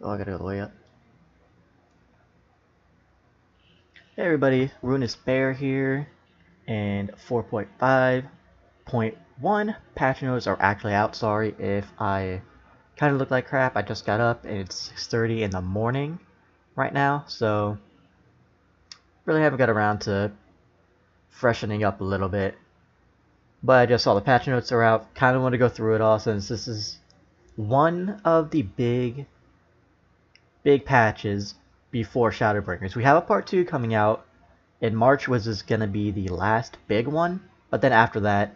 Oh, I gotta go the way up. Hey everybody, Ruinous Bear here, and 4.5.1 patch notes are actually out. Sorry if I kind of look like crap. I just got up and it's 6:30 in the morning right now, so really haven't got around to freshening up a little bit. But I just saw the patch notes are out. Kind of want to go through it all since this is one of the big patches before Shadowbringers. We have a part 2 coming out in March, which is going to be the last big one, but then after that,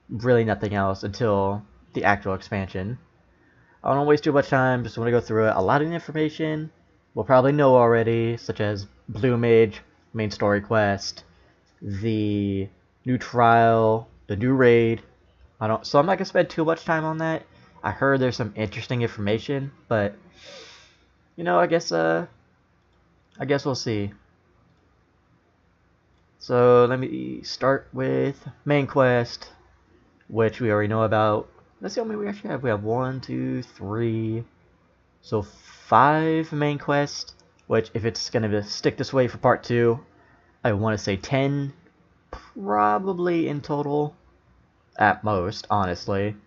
really nothing else until the actual expansion. I don't want to waste too much time, just want to go through it. A lot of the information we'll probably know already, such as Blue Mage, main story quest, the new trial, the new raid. So I'm not going to spend too much time on that. I heard there's some interesting information, but you know, I guess we'll see. So let me start with main quest, which we already know about. Let's see how many we actually have. We have 1, 2, 3, so 5 main quests, which if it's going to stick this way for part 2, I want to say 10 probably in total at most, honestly.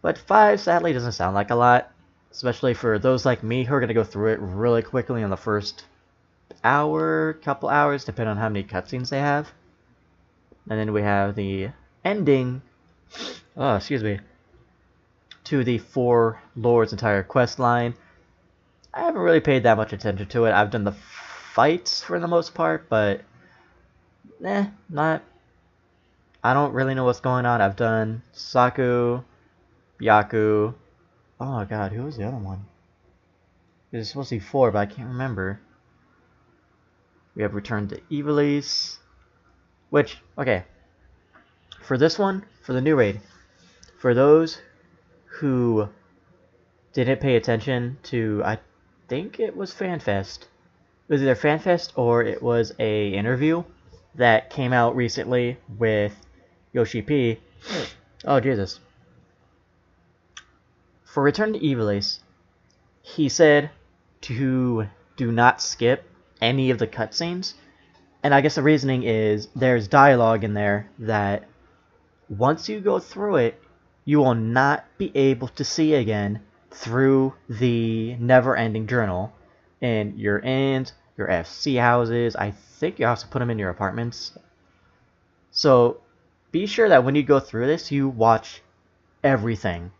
But 5 sadly doesn't sound like a lot, especially for those like me who are going to go through it really quickly in the first hour, couple hours, depending on how many cutscenes they have. And then we have the ending, to the Four Lords' entire quest line. I haven't really paid that much attention to it. I've done the fights for the most part, but I don't really know what's going on. I've done Saku, Byaku. Oh my god, who was the other one? There's supposed to be 4, but I can't remember. We have Return to Ivalice, which, okay, for this one, for the new raid, for those who didn't pay attention to, I think it was FanFest. It was either FanFest or it was a interview that came out recently with Yoshi P. Oh, Jesus. For Return to Ivalice, he said to do not skip any of the cutscenes, and I guess the reasoning is there's dialogue in there that once you go through it, you will not be able to see again through the never-ending journal in your inns, your FC houses. I think you also put them in your apartments. So be sure that when you go through this, you watch everything,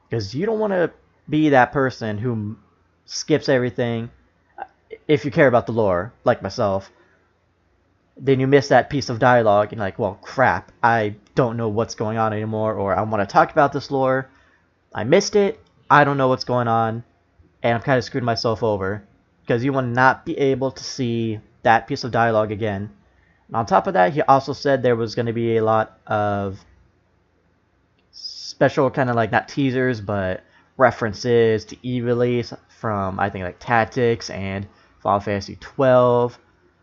because you don't want to be that person who skips everything. If you care about the lore, like myself, then you miss that piece of dialogue and like, well, crap, I don't know what's going on anymore, or I want to talk about this lore, I missed it, I don't know what's going on, and I'm kind of screwed myself over, because you will not be able to see that piece of dialogue again. And on top of that, he also said there was going to be a lot of special kind of like, not teasers, but references to Ivalice from, I think, like Tactics and Final Fantasy XII.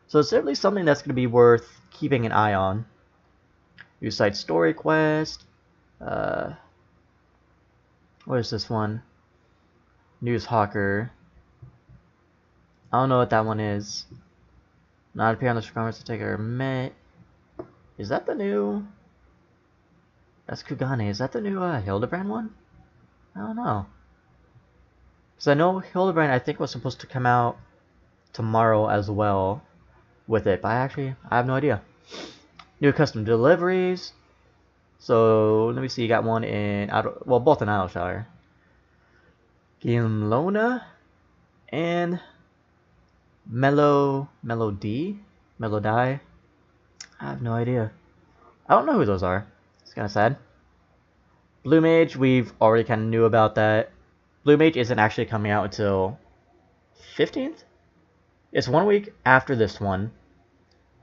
So it's certainly something that's going to be worth keeping an eye on. New side story quest. What is this one? News Hawker. I don't know what that one is. Not appear on the requirements to take a met. Is that the new? That's Kugane. Is that the new Hildebrand one? I don't know. Because I know Hildebrand, I think, was supposed to come out tomorrow as well with it, but I have no idea. New custom deliveries. So let me see, you got one in both in Idleshire. Gimlona and Melody. I have no idea. I don't know who those are. It's kind of sad. Blue Mage, we've already kind of knew about that. Blue Mage isn't actually coming out until 15th? It's 1 week after this one,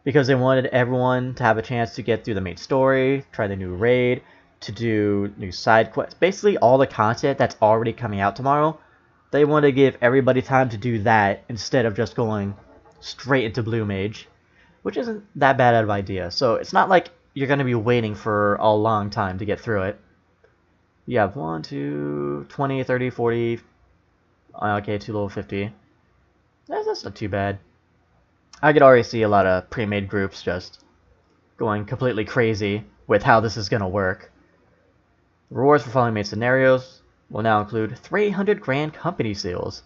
because they wanted everyone to have a chance to get through the main story, try the new raid, to do new side quests. Basically all the content that's already coming out tomorrow, they want to give everybody time to do that instead of just going straight into Blue Mage, which isn't that bad of an idea. So it's not like you're going to be waiting for a long time to get through it. You have 1, 2, 20, 30, 40, Okay, 2 level 50. That's not too bad. I could already see a lot of pre-made groups just going completely crazy with how this is gonna work. Rewards for following main scenarios will now include 300 grand company seals.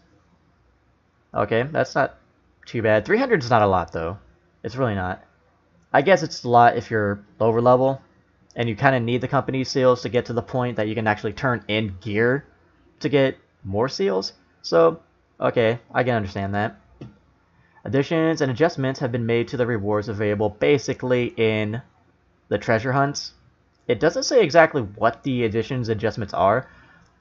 Okay, that's not too bad. 300 is not a lot though. It's really not. I guess it's a lot if you're lower level and you kind of need the company seals to get to the point that you can actually turn in gear to get more seals. So, okay, I can understand that. Additions and adjustments have been made to the rewards available basically in the treasure hunts. It doesn't say exactly what the additions and adjustments are.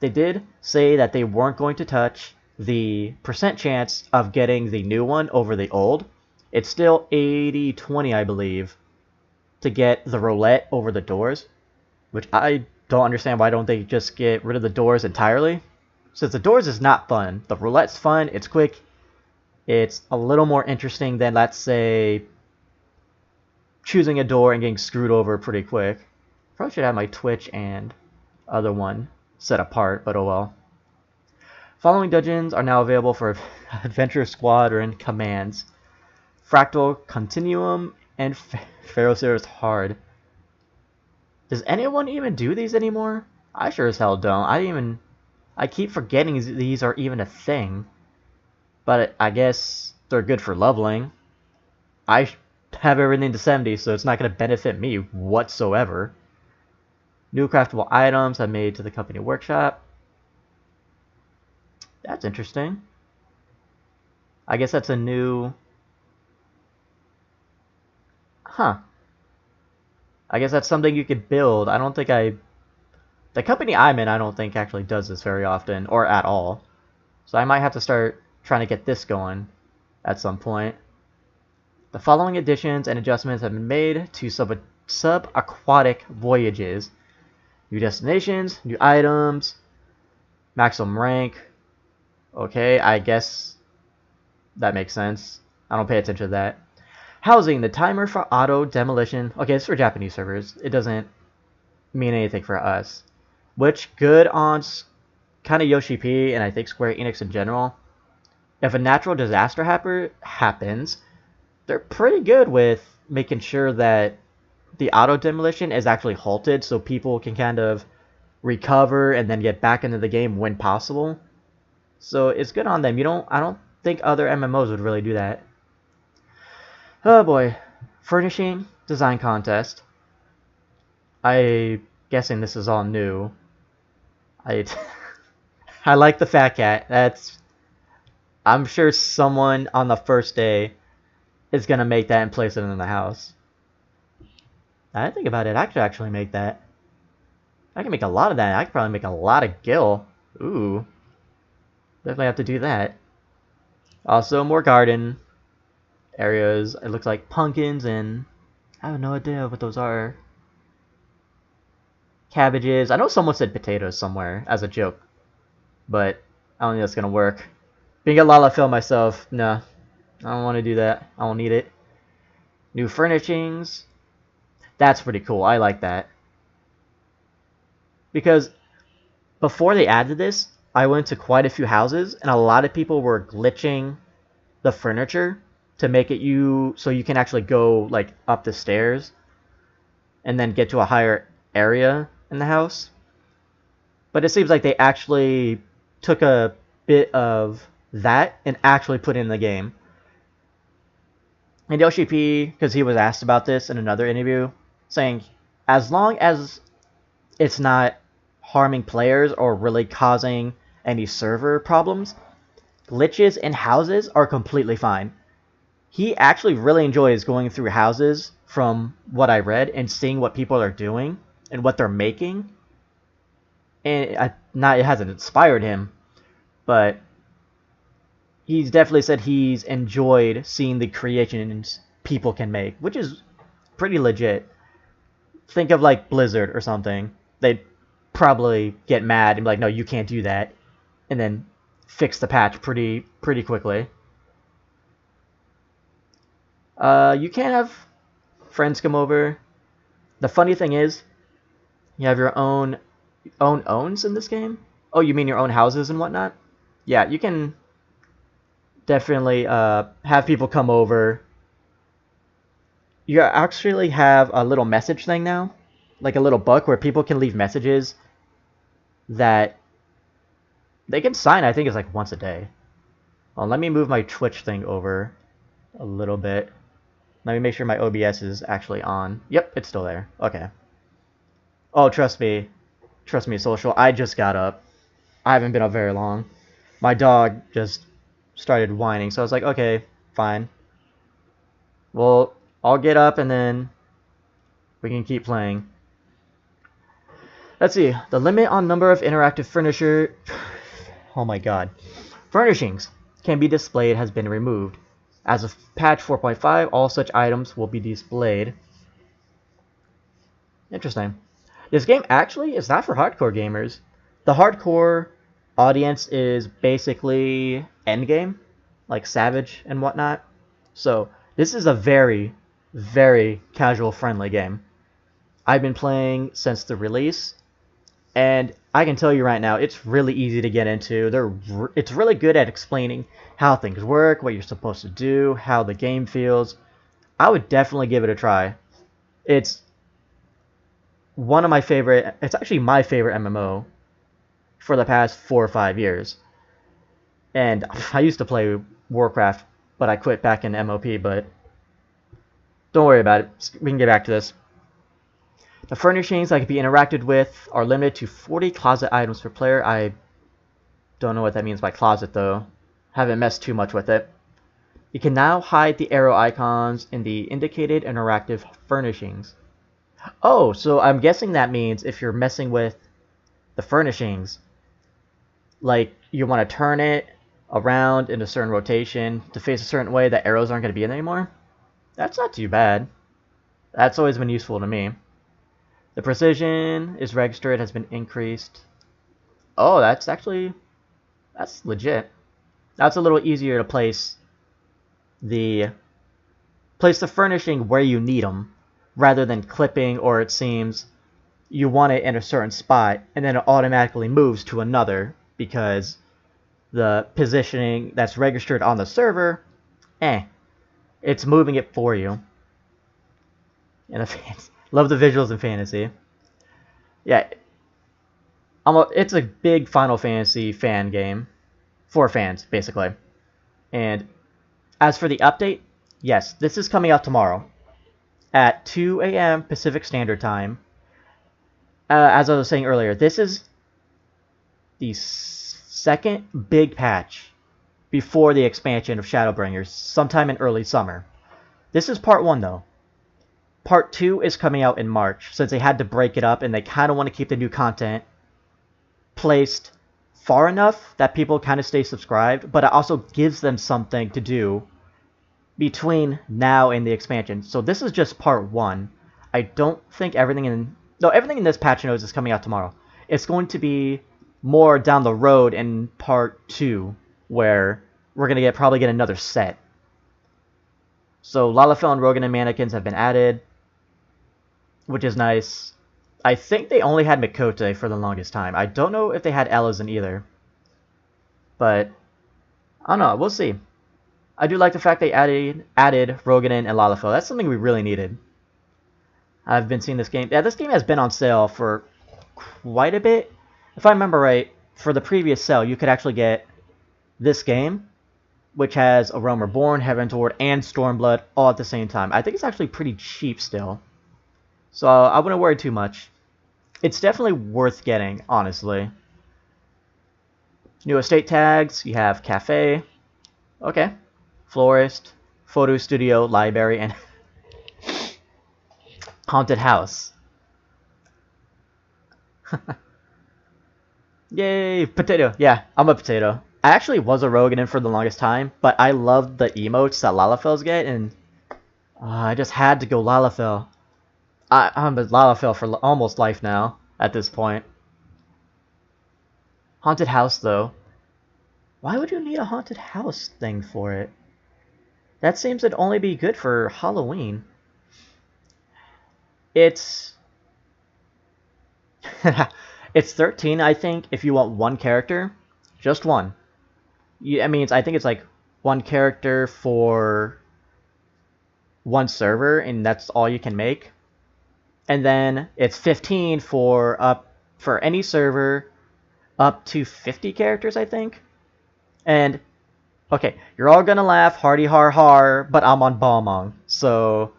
They did say that they weren't going to touch the percent chance of getting the new one over the old. It's still 80-20, I believe, to get the roulette over the doors, which I don't understand. Why don't they just get rid of the doors entirely? Since the doors is not fun. The roulette's fun, it's quick, it's a little more interesting than, let's say, choosing a door and getting screwed over pretty quick. Probably should have my Twitch and other one set apart, but oh well. Following dungeons are now available for Adventure Squadron commands: Fractal Continuum and Ferocious Hard. Does anyone even do these anymore? I sure as hell don't. I keep forgetting these are even a thing. But I guess they're good for leveling. I have everything to 70, so it's not going to benefit me whatsoever. New craftable items have made to the company workshop. That's interesting. I guess that's a new... Huh. I guess that's something you could build. I don't think the company I'm in, I don't think actually does this very often, or at all. So I might have to start trying to get this going at some point. The following additions and adjustments have been made to subaquatic voyages. New destinations, new items, maximum rank. Okay, I guess that makes sense. I don't pay attention to that. Housing, the timer for auto demolition. Okay, it's for Japanese servers. It doesn't mean anything for us. Which, good on kind of Yoshi P and I think Square Enix in general. If a natural disaster happens, they're pretty good with making sure that the auto demolition is actually halted so people can kind of recover and then get back into the game when possible. So it's good on them. I don't think other MMOs would really do that. Oh boy. Furnishing design contest. I'm guessing this is all new. I like the fat cat. I'm sure someone on the first day is gonna make that and place it in the house. I didn't think about it. I could actually make that. I can make a lot of that. I could probably make a lot of gil. Ooh. Definitely have to do that. Also, more garden areas. It looks like pumpkins and I have no idea what those are. Cabbages. I know someone said potatoes somewhere as a joke, but I don't think that's gonna work. Being a Lalafell myself, no. I don't want to do that. I don't need it. New furnishings. That's pretty cool. I like that. Because before they added this, I went to quite a few houses, and a lot of people were glitching the furniture to make it so you can actually go like up the stairs and then get to a higher area in the house. But it seems like they actually took a bit of that and actually put it in the game. And Yoshi P, because he was asked about this in another interview, saying as long as it's not harming players or really causing any server problems, glitches in houses are completely fine. He actually really enjoys going through houses from what I read and seeing what people are doing and what they're making. And it hasn't inspired him, but he's definitely said he's enjoyed seeing the creations people can make, which is pretty legit. Think of like Blizzard or something. They'd probably get mad and be like, no, you can't do that, and then fix the patch pretty quickly. You can't have friends come over. The funny thing is, you have your own owns in this game. Oh, you mean your own houses and whatnot? yeah, you can definitely have people come over. You actually have a little message thing now, like a little book where people can leave messages that they can sign. I think it's like once a day. Well, let me move my Twitch thing over a little bit. Let me make sure my OBS is actually on. Yep, it's still there. Okay. Oh, trust me, social. I just got up. I haven't been up very long. My dog just started whining, so I was like, okay, fine. Well, I'll get up and then we can keep playing. Let's see. The limit on number of interactive furniture... Oh my god. Furnishings can be displayed has been removed. As of patch 4.5, all such items will be displayed. Interesting. This game actually is not for hardcore gamers. The hardcore audience is basically endgame, like Savage and whatnot. So this is a very, very casual friendly game. I've been playing since the release, and I can tell you right now, it's really easy to get into. It's really good at explaining how things work, what you're supposed to do, how the game feels. I would definitely give it a try. It's one of my favorite, it's actually my favorite MMO for the past 4 or 5 years. And I used to play Warcraft, but I quit back in MOP, but don't worry about it. We can get back to this. The furnishings that can be interacted with are limited to 40 closet items per player. I don't know what that means by closet, though. Haven't messed too much with it. You can now hide the arrow icons in the indicated interactive furnishings. Oh, so I'm guessing that means if you're messing with the furnishings, like you want to turn it around in a certain rotation to face a certain way, the arrows aren't going to be in anymore. That's not too bad. That's always been useful to me. The precision is registered, has been increased. Oh, that's legit. That's a little easier to place the furnishing where you need them, rather than clipping, or it seems you want it in a certain spot and then it automatically moves to another because the positioning that's registered on the server, it's moving it for you. And love the visuals in fantasy. Yeah, it's a big Final Fantasy fan game for fans, basically. And as for the update, yes, this is coming out tomorrow at 2 a.m. Pacific Standard Time. As I was saying earlier, this is the second big patch before the expansion of Shadowbringers, sometime in early summer. This is part 1, though. Part 2 is coming out in March, since they had to break it up and they kind of want to keep the new content placed far enough that people kind of stay subscribed, but it also gives them something to do between now and the expansion. So this is just part 1. I don't think everything in this patch notes is coming out tomorrow. It's going to be more down the road in part 2, where we're going to probably get another set. So Lalafell and Rogan and Mannequins have been added, which is nice. I think they only had Mikote for the longest time. I don't know if they had Elizin either. But, I don't know, we'll see. I do like the fact they added Roganin and Lalafell. That's something we really needed. I've been seeing this game. Yeah, this game has been on sale for quite a bit. If I remember right, for the previous sale, you could actually get this game, which has A Realm Reborn, Heaven Toward, and Stormblood all at the same time. I think it's actually pretty cheap still. So I wouldn't worry too much. It's definitely worth getting, honestly. New estate tags, you have cafe, okay, florist, photo studio, library, and haunted house. Yay, potato. Yeah, I'm a potato. I actually was a Roganin for the longest time, but I loved the emotes that Lalafells get, and I just had to go Lalafell. I'm a Lalafell for almost life now, at this point. Haunted house, though. Why would you need a haunted house thing for it? That seems to only be good for Halloween. It's... it's 13, I think, if you want one character. Just one. That means I think it's like one character for one server, and that's all you can make. And then it's 15 for any server up to 50 characters, I think. And okay, you're all gonna laugh hardy har har, but I'm on Balmong, so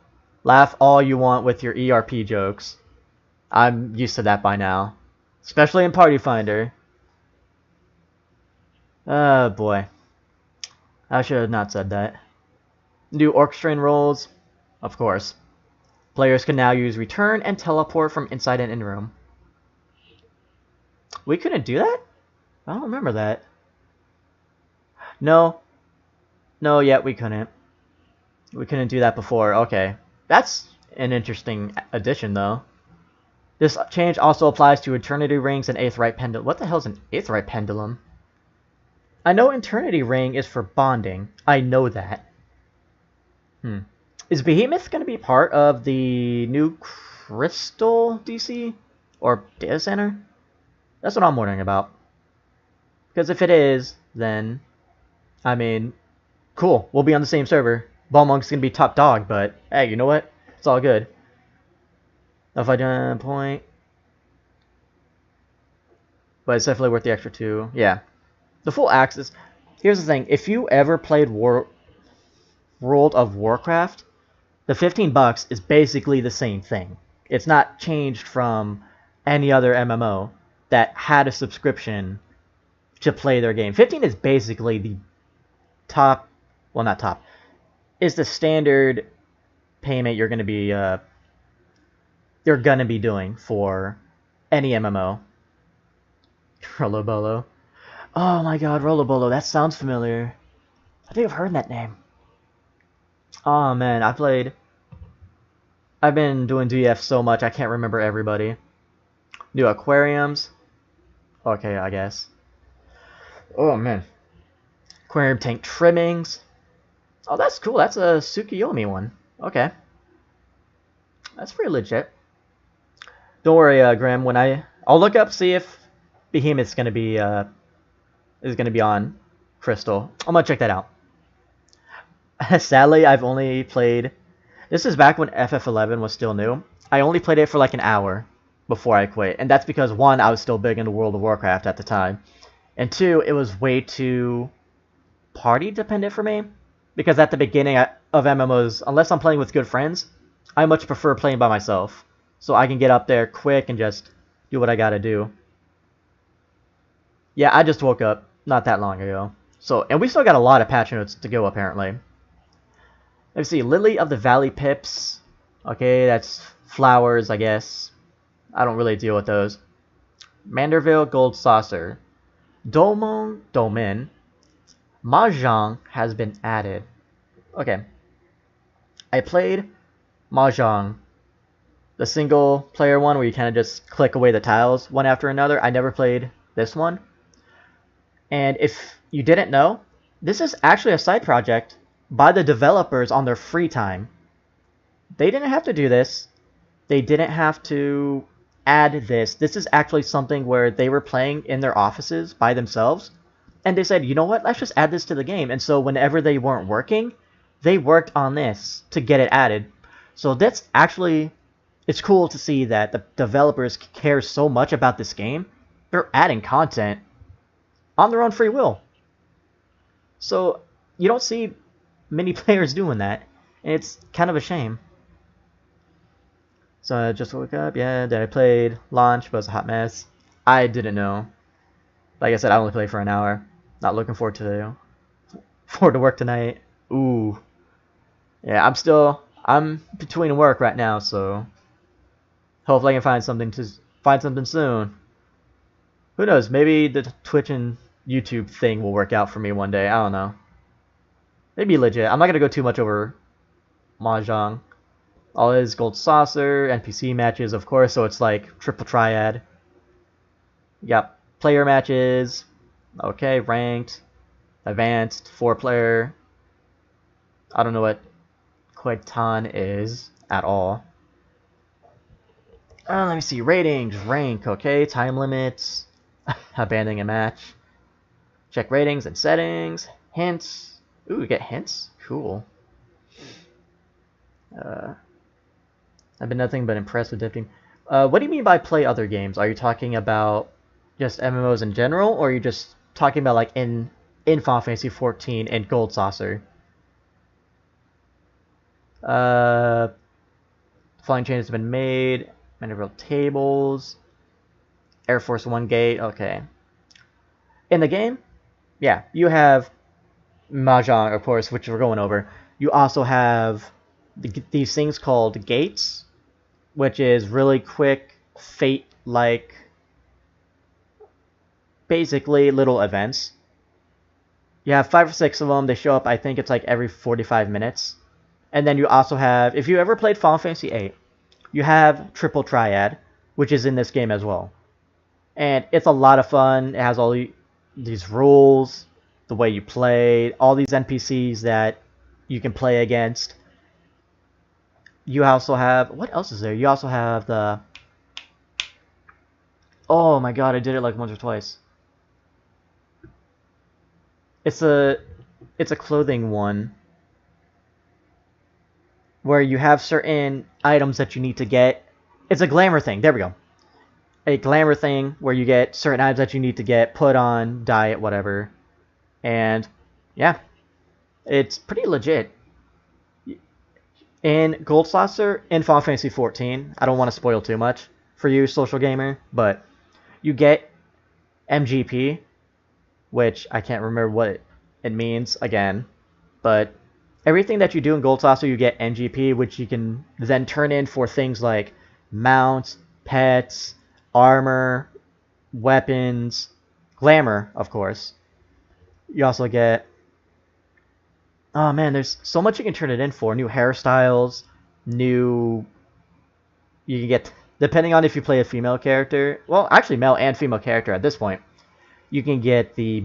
laugh all you want with your ERP jokes. I'm used to that by now, especially in Party Finder. Oh boy, I should have not said that. New orchestrating roles, of course. Players can now use return and teleport from inside an in-room. We couldn't do that? I don't remember that. No, yet we couldn't. We couldn't do that before. Okay, that's an interesting addition, though. This change also applies to Eternity Rings and Aetheryte Pendulum. What the hell is an Aetheryte Pendulum? I know Eternity Ring is for bonding. I know that. Is Behemoth going to be part of the new Crystal DC? Or Data Center? That's what I'm wondering about. Because if it is, then... I mean... Cool, we'll be on the same server. Balmong's going to be top dog, but... Hey, you know what? It's all good. If I done point... But it's definitely worth the extra 2. Yeah. The full access... Here's the thing. If you ever played World of Warcraft... The $15 is basically the same thing. It's not changed from any other MMO that had a subscription to play their game. 15 is basically the top, well, not top, is the standard payment you're gonna be doing for any MMO. Rolobolo. Oh my god, Rolobolo, that sounds familiar. I think I've heard that name. Oh man, I've been doing DF so much I can't remember everybody. New aquariums. Okay, I guess. Oh man. Aquarium tank trimmings. Oh, that's cool. That's a Tsukiyomi one. Okay. That's pretty legit. Don't worry, Grim. I'll look up, see if Behemoth's gonna be on Crystal. I'm gonna check that out. Sadly, I've only played... This is back when FF11 was still new. I only played it for like an hour before I quit. And that's because, 1, I was still big into World of Warcraft at the time. And 2, it was way too party dependent for me. Because at the beginning of MMOs, unless I'm playing with good friends, I much prefer playing by myself. So I can get up there quick and just do what I gotta do. Yeah, I just woke up not that long ago. And we still got a lot of patch notes to go, apparently. Let's see, Lily of the Valley Pips. Okay, that's flowers, I guess. I don't really deal with those. Manderville Gold Saucer. Domin. Mahjong has been added. Okay. I played Mahjong. The single player one where you kind of just click away the tiles one after another. I never played this one. And if you didn't know, this is actually a side project by the developers on their free time. They didn't have to do this. They didn't have to add this. This is actually something where they were playing in their offices by themselves. And they said, you know what, let's just add this to the game. And so whenever they weren't working, they worked on this to get it added. So that's actually, it's cool to see that the developers care so much about this game. They're adding content on their own free will. So you don't see many players doing that, and it's kind of a shame. So I just woke up, yeah, then I played launch, but it was a hot mess. I didn't know. Like I said, I only played for an hour. Not looking forward to work tonight. Ooh. Yeah, I'm between work right now, so hopefully I can find something soon. Who knows, maybe the Twitch and YouTube thing will work out for me one day. I don't know. Maybe legit. I'm not going to go too much over Mahjong. All is Gold Saucer, NPC matches, of course, so it's like triple triad. You got player matches. Okay, ranked, advanced, 4-player. I don't know what Kotion is at all. Let me see. Ratings, rank, okay, time limits, abandoning a match. Check ratings and settings. Hints. Ooh, we get hints? Cool. I've been nothing but impressed with drifting. What do you mean by play other games? Are you talking about just MMOs in general, or are you just talking about like in Final Fantasy XIV and Gold Saucer? Flying chains have been made. Maneuverable tables. Air Force One gate. Okay. In the game, yeah, you have Mahjong, of course, which we're going over. You also have these things called gates, which is really quick, fate-like, basically little events. You have 5 or 6 of them. They show up, I think it's like every 45 minutes. And then you also have, if you ever played Final Fantasy VIII, you have Triple Triad, which is in this game as well. And it's a lot of fun. It has all these rules, the way you play, all these NPCs that you can play against. You also have, what else is there? You also have the, oh my god, I did it like once or twice. It's a clothing one where you have certain items that you need to get. It's a glamour thing. There we go. A glamour thing where you get certain items that you need to get, put on, diet, whatever. And yeah, it's pretty legit. In Gold Saucer, in Final Fantasy XIV, I don't want to spoil too much for you, social gamer, but you get MGP, which I can't remember what it means again, but everything that you do in Gold Saucer, you get MGP, which you can then turn in for things like mounts, pets, armor, weapons, glamour, of course. You also get, oh man, there's so much you can turn it in for. New hairstyles, you can get, depending on if you play a female character, well, actually male and female character at this point, you can get the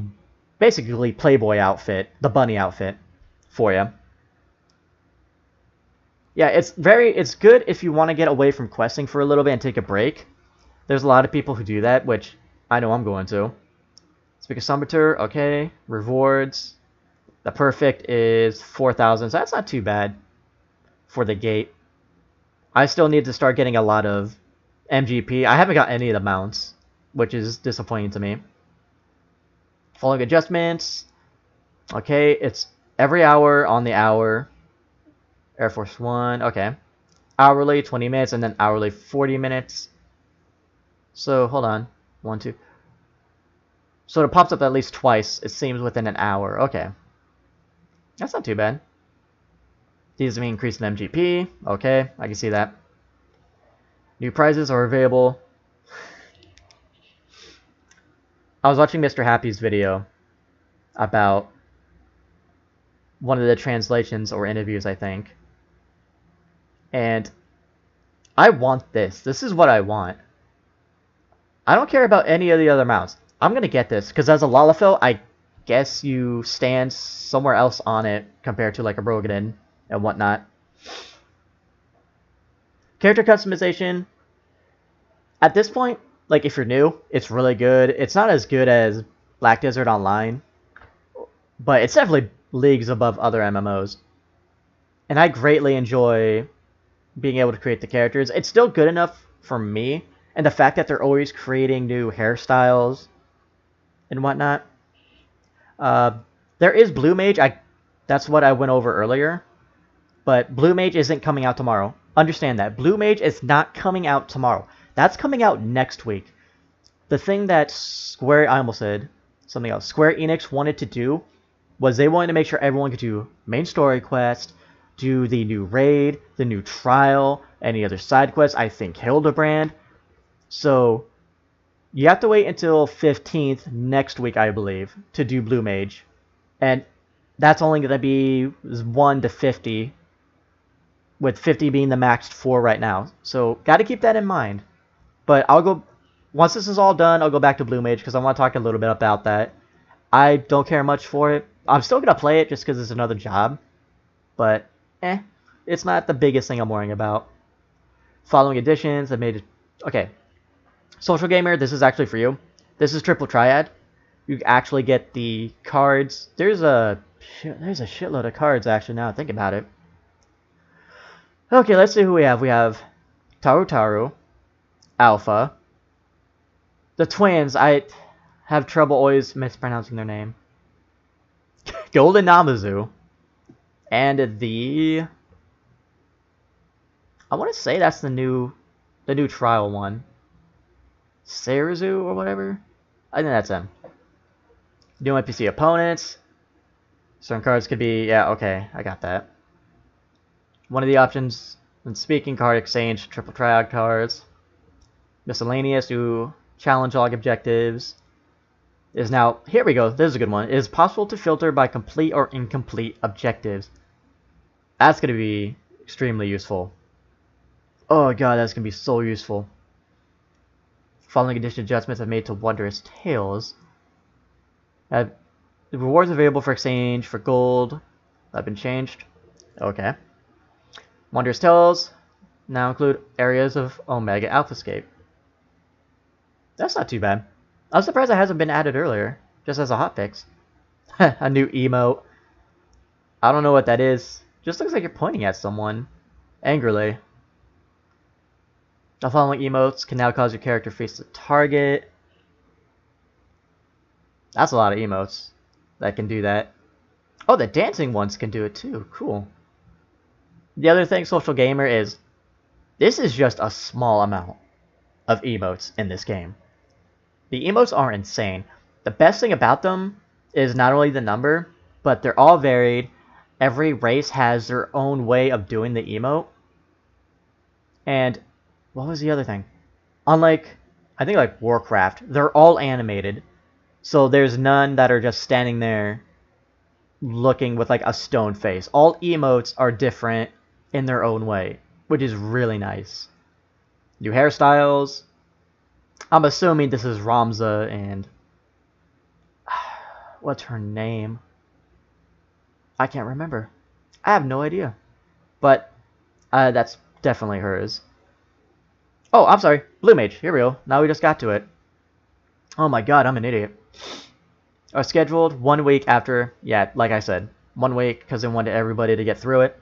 basically Playboy outfit, the bunny outfit for you. Yeah, it's good if you want to get away from questing for a little bit and take a break. There's a lot of people who do that, which I know I'm going to. Speaker Summoner, okay. Rewards. The perfect is 4,000, so that's not too bad for the gate. I still need to start getting a lot of MGP. I haven't got any of the mounts, which is disappointing to me. Following adjustments. Okay, it's every hour on the hour. Air Force One, okay. Hourly, 20 minutes, and then hourly, 40 minutes. So, hold on. 1, 2. So it pops up at least twice, it seems, within an hour. Okay. That's not too bad. These mean increase in MGP. Okay, I can see that. New prizes are available. I was watching Mr. Happy's video about one of the translations or interviews, I think. And I want this. This is what I want. I don't care about any of the other mounts. I'm going to get this, because as a Lalafell, I guess you stand somewhere else on it compared to like a Brogadin and whatnot. Character customization. At this point, like if you're new, it's really good. It's not as good as Black Desert Online, but it's definitely leagues above other MMOs. And I greatly enjoy being able to create the characters. It's still good enough for me, and the fact that they're always creating new hairstyles and whatnot. There is Blue Mage. That's what I went over earlier. But Blue Mage isn't coming out tomorrow. Understand that. Blue Mage is not coming out tomorrow. That's coming out next week. The thing that I almost said something else. Square Enix wanted to do was they wanted to make sure everyone could do main story quest, do the new raid, the new trial, any other side quests. I think Hildebrand. So you have to wait until 15th next week, I believe, to do Blue Mage. And that's only going to be 1 to 50, with 50 being the max for right now. So got to keep that in mind. But I'll go, once this is all done, I'll go back to Blue Mage because I want to talk a little bit about that. I don't care much for it. I'm still going to play it just because it's another job. But, it's not the biggest thing I'm worrying about. Following additions, I made it, okay. Social Gamer, this is actually for you. This is Triple Triad. you actually get the cards. There's a shitload of cards actually now I think about it. Okay, let's see who we have. We have Taru, Alpha, the twins. I have trouble always mispronouncing their name. Golden Namazu, and the I want to say that's the new trial one. Sarazu or whatever. I think that's him. New NPC opponents. Certain cards could be, yeah, okay, I got that. One of the options in speaking card exchange, triple triad cards. Miscellaneous to challenge log objectives. Is now, here we go, this is a good one. It is possible to filter by complete or incomplete objectives. That's going to be extremely useful. Oh god, that's going to be so useful. Following condition adjustments have made to Wondrous Tales. The rewards available for exchange for gold have been changed. Okay. Wondrous Tales now include areas of Omega Alphascape. That's not too bad. I'm surprised it hasn't been added earlier, just as a hotfix. A new emote. I don't know what that is. Just looks like you're pointing at someone angrily. The following emotes can now cause your character to face the target. That's a lot of emotes that can do that. Oh, the dancing ones can do it too. Cool. The other thing, Social Gamer, is this is just a small amount of emotes in this game. The emotes are insane. The best thing about them is not only the number, but they're all varied. Every race has their own way of doing the emote. And what was the other thing? Unlike, I think like Warcraft, they're all animated. So there's none that are just standing there looking with like a stone face. All emotes are different in their own way, which is really nice. New hairstyles. I'm assuming this is Ramza and what's her name? I can't remember. I have no idea. But that's definitely hers. Oh, I'm sorry. Blue Mage. Here we go. Now we just got to it. Oh my god, I'm an idiot. Are scheduled 1 week after, yeah, like I said, 1 week because I wanted everybody to get through it.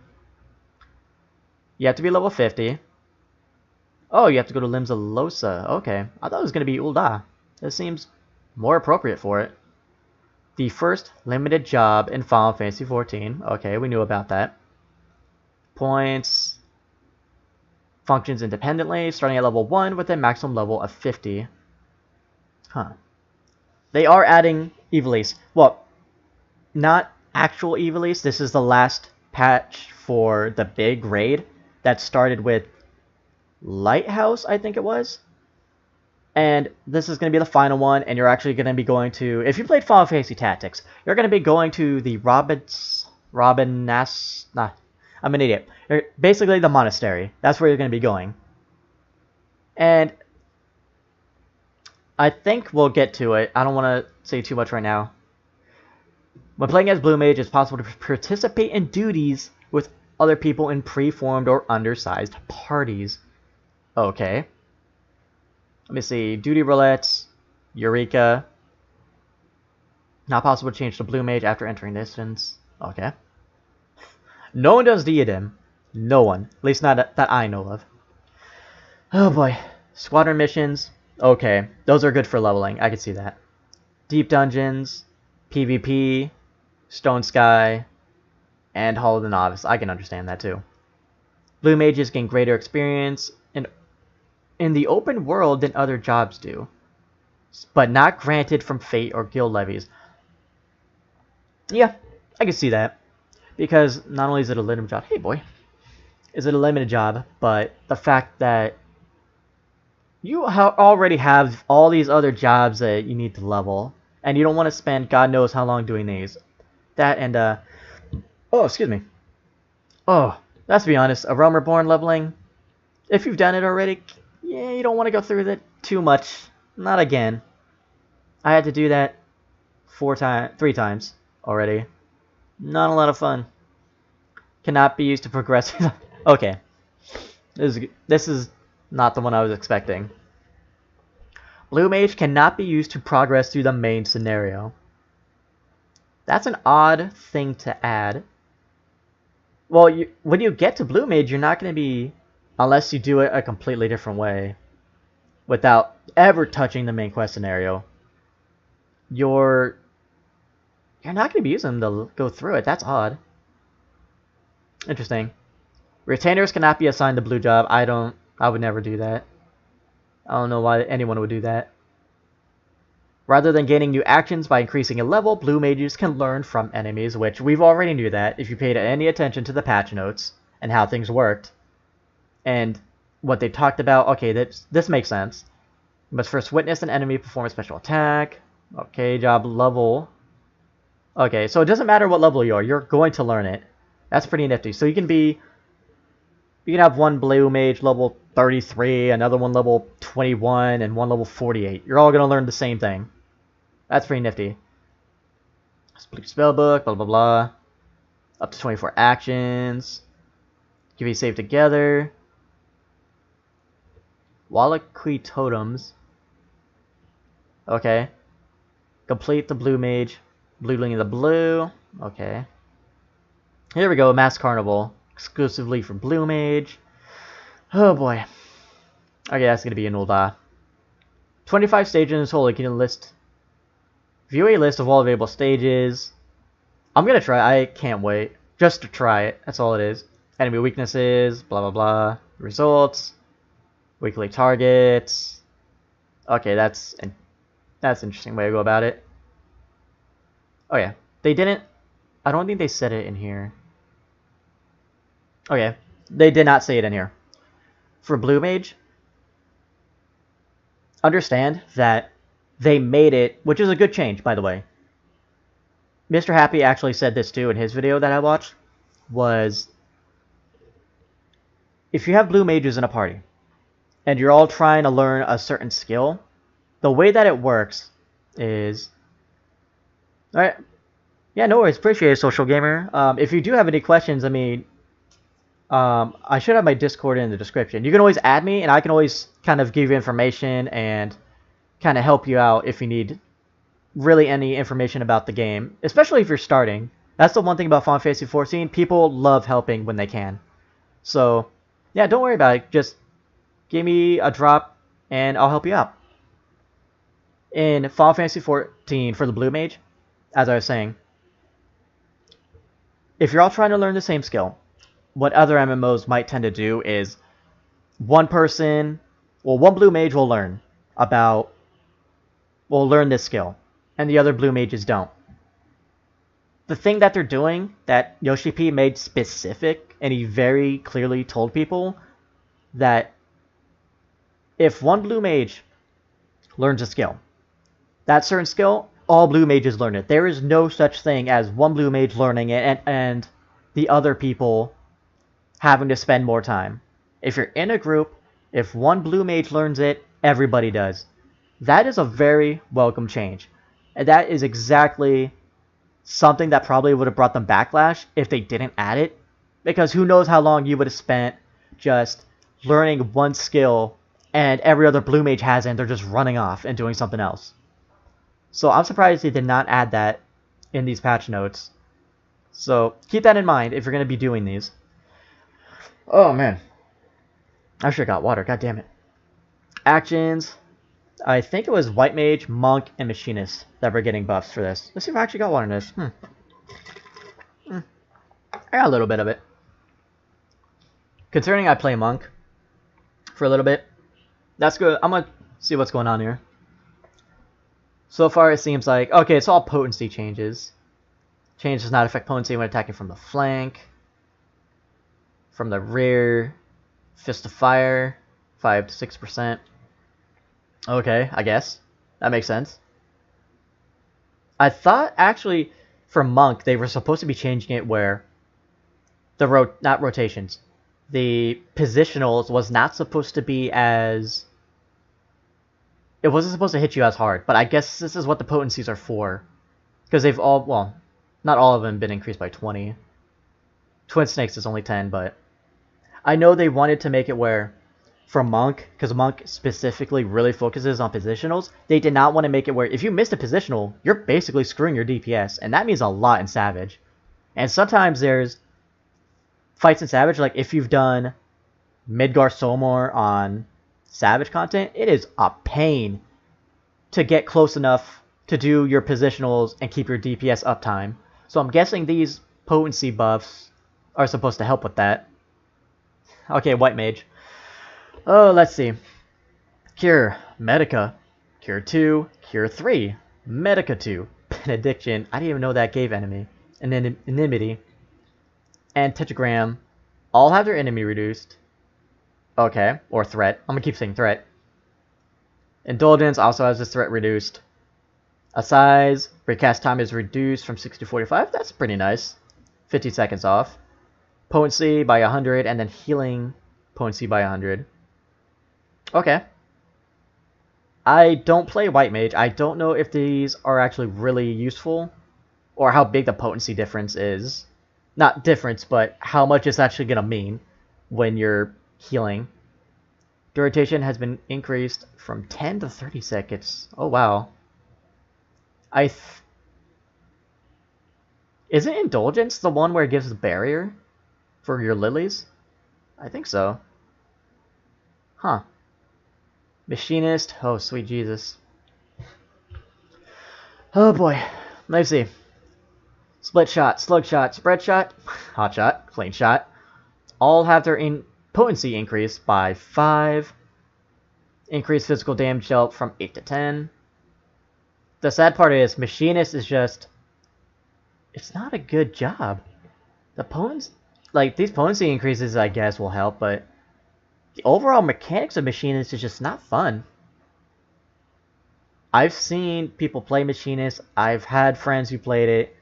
You have to be level 50. Oh, you have to go to Limsalosa. Okay, I thought it was going to be Ul'dah. This seems more appropriate for it. The first limited job in Final Fantasy XIV. Okay, we knew about that. Points. Functions independently, starting at level 1 with a maximum level of 50. Huh. They are adding Evilise. Well, not actual Evilise. This is the last patch for the big raid that started with Lighthouse, I think it was. And this is going to be the final one, and you're actually going to be going to... If you played Final Fantasy Tactics, you're going to be going to the I'm an idiot. Basically the monastery. That's where you're going to be going. And I think we'll get to it. I don't want to say too much right now. When playing as Blue Mage, it's possible to participate in duties with other people in preformed or undersized parties. Okay. Let me see. Duty roulettes. Eureka. Not possible to change to Blue Mage after entering the instance. Okay. No one does Diadem. No one. At least not that I know of. Oh boy. Squadron missions. Okay. Those are good for leveling. I can see that. Deep Dungeons. PvP. Stone Sky. And Hall of the Novice. I can understand that too. Blue Mages gain greater experience in the open world than other jobs do. But not granted from fate or guild levies. Yeah. I can see that. Because not only is it a limited job, hey boy, is it a limited job, but the fact that you already have all these other jobs that you need to level, and you don't want to spend God knows how long doing these. That and, oh, excuse me. Oh, let's be honest, a Realm Reborn leveling, if you've done it already, yeah, you don't want to go through that too much. Not again. I had to do that 3 times already. Not a lot of fun. Cannot be used to progress. Okay. This is not the one I was expecting. Blue Mage cannot be used to progress through the main scenario. That's an odd thing to add. Well, when you get to Blue Mage, you're not going to be... Unless you do it a completely different way. Without ever touching the main quest scenario. You're not going to be using them to go through it. That's odd. Interesting. Retainers cannot be assigned to blue job. I would never do that. I don't know why anyone would do that. Rather than gaining new actions by increasing in level, blue mages can learn from enemies, which we've already knew that if you paid any attention to the patch notes and how things worked. And what they talked about, okay, this makes sense. You must first witness an enemy perform a special attack. Okay, job level. Okay, so it doesn't matter what level you are, you're going to learn it. That's pretty nifty. So you can have one blue mage level 33, another one level 21, and one level 48. You're all going to learn the same thing. That's pretty nifty. Split spellbook, blah blah blah. Up to 24 actions. Give you save together. Wallachry totems. Okay. Complete the blue mage. Blueling the blue. Okay. Here we go, Mass Carnival. Exclusively for blue mage. Oh boy. Okay, that's gonna be an old 25 stages in total. You can view a list of all available stages. I'm gonna try. I can't wait. Just to try it. That's all it is. Enemy weaknesses. Blah blah blah. Results. Weekly targets. Okay, that's an interesting way to go about it. Oh yeah, they didn't. I don't think they said it in here. Okay, they did not say it in here. For Blue Mage, understand that they made it, which is a good change, by the way. Mr. Happy actually said this too in his video that I watched, was if you have Blue Mages in a party, and you're all trying to learn a certain skill, the way that it works is... Alright, yeah, no worries, appreciate it, Social Gamer. If you do have any questions, I mean... I should have my Discord in the description. You can always add me, and I can always kind of give you information and kind of help you out if you need really any information about the game, especially if you're starting. That's the one thing about Final Fantasy XIV. People love helping when they can. So, yeah, don't worry about it. Just give me a drop, and I'll help you out. In Final Fantasy XIV, for the Blue Mage, as I was saying, if you're all trying to learn the same skill, what other MMOs might tend to do is one Blue Mage will learn this skill, and the other Blue Mages don't. The thing that they're doing, that Yoshi P made specific, and he very clearly told people, that if one Blue Mage learns a skill, that certain skill, all Blue Mages learn it. There is no such thing as one Blue Mage learning it and the other people having to spend more time. If you're in a group, if one Blue Mage learns it, everybody does. That is a very welcome change. And that is exactly something that probably would have brought them backlash if they didn't add it. Because who knows how long you would have spent just learning one skill and every other Blue Mage hasn't, they're just running off and doing something else. So I'm surprised they did not add that in these patch notes. So keep that in mind if you're going to be doing these. Oh man, I should have got water, god damn it. Actions, I think it was White Mage, Monk, and Machinist that were getting buffs for this. Let's see if I actually got water in this. I got a little bit of it. Considering I play Monk for a little bit, that's good. I'm gonna see what's going on here. So far it seems like, okay, it's all potency changes. Change does not affect potency when attacking from the flank. From the rear, Fist of Fire, 5 to 6%. Okay, I guess. That makes sense. I thought, actually, for Monk, they were supposed to be changing it where not rotations. The positionals was not supposed to be as... It wasn't supposed to hit you as hard, but I guess this is what the potencies are for. Because they've all, well, not all of them been increased by 20. Twin Snakes is only 10, but... I know they wanted to make it where for Monk, because Monk specifically really focuses on positionals, they did not want to make it where if you missed a positional, you're basically screwing your DPS, and that means a lot in Savage. And sometimes there's fights in Savage, like if you've done Midgar Solmor on Savage content, it is a pain to get close enough to do your positionals and keep your DPS uptime. So I'm guessing these potency buffs are supposed to help with that. Okay, White Mage. Oh, let's see. Cure, Medica. Cure 2, Cure 3, Medica 2. Benediction, I didn't even know that gave enemy. Inimity. And Tetragram all have their enemy reduced. Okay, or threat. I'm gonna keep saying threat. Indulgence also has this threat reduced. A size, recast time is reduced from 60 to 45. That's pretty nice. 50 seconds off. Potency by 100, and then healing potency by 100. Okay. I don't play White Mage. I don't know if these are actually really useful, or how big the potency difference is. Not difference, but how much it's actually going to mean when you're healing. Duration has been increased from 10 to 30 seconds. Oh, wow. Isn't Indulgence the one where it gives the barrier for your lilies? I think so. Huh. Machinist. Oh, sweet Jesus. Oh, boy. Let's see. Split shot, slug shot, spread shot, hot shot, flame shot. All have their potency increased by 5. Increased physical damage dealt from 8 to 10. The sad part is, Machinist is just... It's not a good job. The these potency increases, I guess, will help, but... The overall mechanics of Machinist is just not fun. I've seen people play Machinist. I've had friends who played it.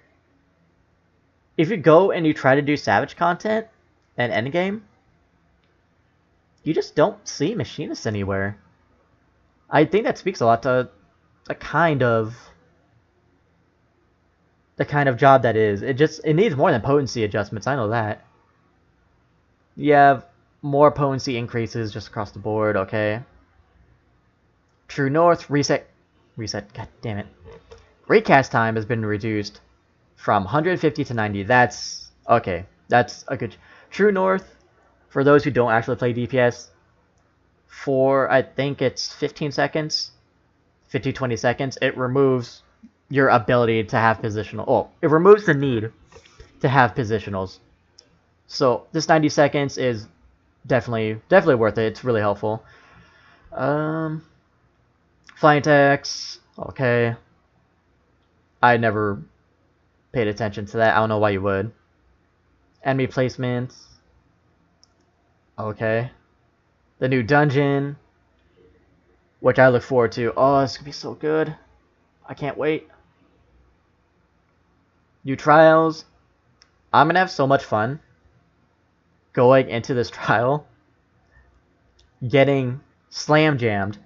If you go and you try to do Savage content and endgame, you just don't see Machinist anywhere. I think that speaks a lot to the kind of job that is. It needs more than potency adjustments. I know that. You have more potency increases just across the board. Okay. True North reset. God damn it. Recast time has been reduced from 150 to 90. That's okay. That's a good. True North, for those who don't actually play DPS, for I think it's 15 seconds, 20 seconds, it removes your ability to have positional. Oh, it removes the need to have positionals. So this 90 seconds is definitely worth it. It's really helpful. Flying attacks. Okay. I never paid attention to that. I don't know why you would. Enemy placements. Okay. The new dungeon, which I look forward to. Oh, it's gonna be so good. I can't wait. New trials. I'm gonna have so much fun going into this trial, getting slam jammed,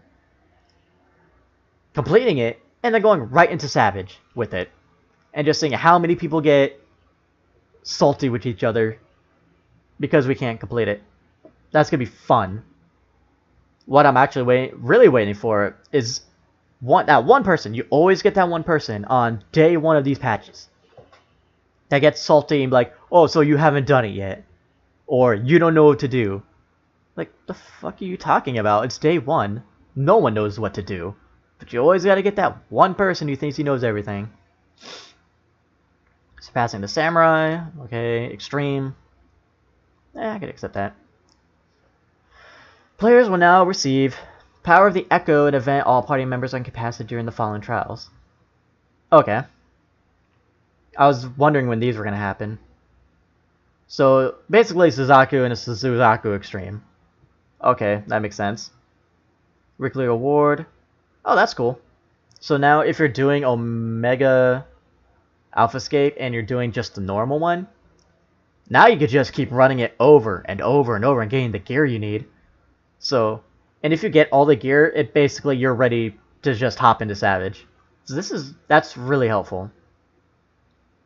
completing it, and then going right into Savage with it. And just seeing how many people get salty with each other because we can't complete it. That's going to be fun. What I'm actually really waiting for is that one person. You always get that one person on day 1 of these patches that gets salty and be like, oh, so you haven't done it yet. Or you don't know what to do. Like, the fuck are you talking about? It's day 1. No one knows what to do. But you always got to get that one person who thinks he knows everything. Surpassing the Samurai. Okay, Extreme. I can accept that. Players will now receive Power of the Echo, an event all party members are incapacitated during the following trials. Okay. I was wondering when these were going to happen. So, basically Suzaku and a Suzaku Extreme. Okay, that makes sense. Weekly Reward. Oh, that's cool. So now if you're doing Omega Alpha Escape and you're doing just the normal one, now you could just keep running it over and over and over and getting the gear you need. So, and if you get all the gear, it basically you're ready to just hop into Savage. So that's really helpful.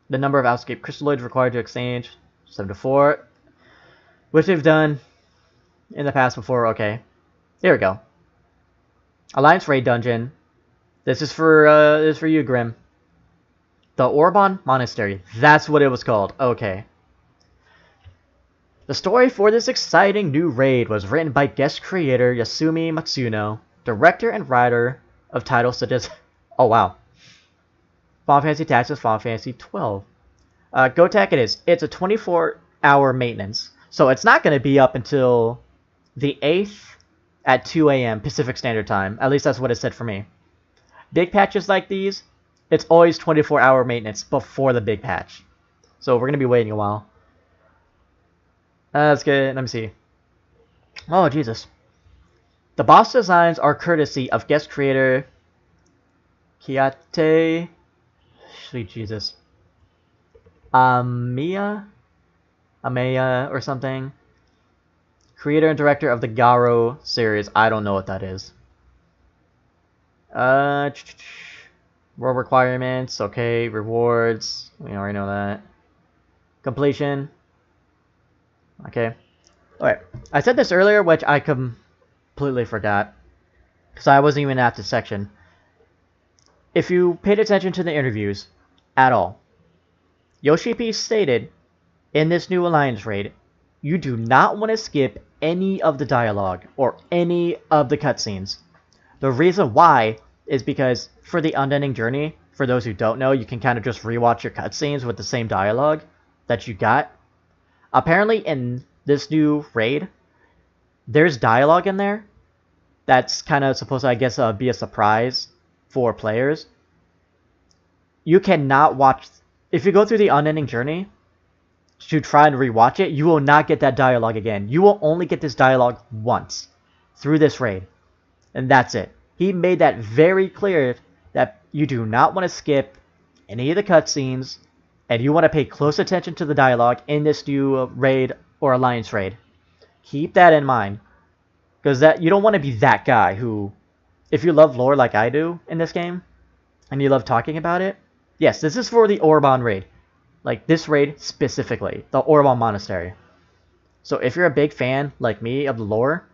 The number of Escape Crystalloids required to exchange, 7 to 4. Which they've done in the past before, okay. There we go. Alliance Raid Dungeon. This is for you, Grim. The Orban Monastery. That's what it was called. Okay. The story for this exciting new raid was written by guest creator Yasumi Matsuno, director and writer of titles such as... Oh, wow. Final Fantasy Tactics, Final Fantasy XII. GoTech it is. It's a 24-hour maintenance. So it's not going to be up until the 8th at 2 a.m. Pacific Standard Time. At least that's what it said for me. Big patches like these, it's always 24-hour maintenance before the big patch. So we're going to be waiting a while. That's good. Let me see. Oh, Jesus. The boss designs are courtesy of guest creator Kiyate... Sweet Jesus. Amaya or something. Creator and director of the Garo series. I don't know what that is. Role requirements. Okay. Rewards. We already know that. Completion. Okay. Alright. I said this earlier, which I completely forgot. Because I wasn't even at this section. If you paid attention to the interviews at all, Yoshi P stated in this new Alliance raid, you do not want to skip any of the dialogue or any of the cutscenes. The reason why is because for the Unending Journey, for those who don't know, you can kind of just rewatch your cutscenes with the same dialogue that you got. Apparently in this new raid, there's dialogue in there that's kind of supposed to, I guess, be a surprise for players. You cannot watch... If you go through the Unending Journey to try and rewatch it, you will not get that dialogue again. You will only get this dialogue once through this raid. And that's it. He made that very clear that you do not want to skip any of the cutscenes, and you want to pay close attention to the dialogue in this new raid or Alliance raid. Keep that in mind. Because that you don't want to be that guy who, if you love lore like I do in this game, and you love talking about it, yes, this is for the Orban raid. Like this raid specifically, the Orban Monastery. So if you're a big fan, like me, of the lore,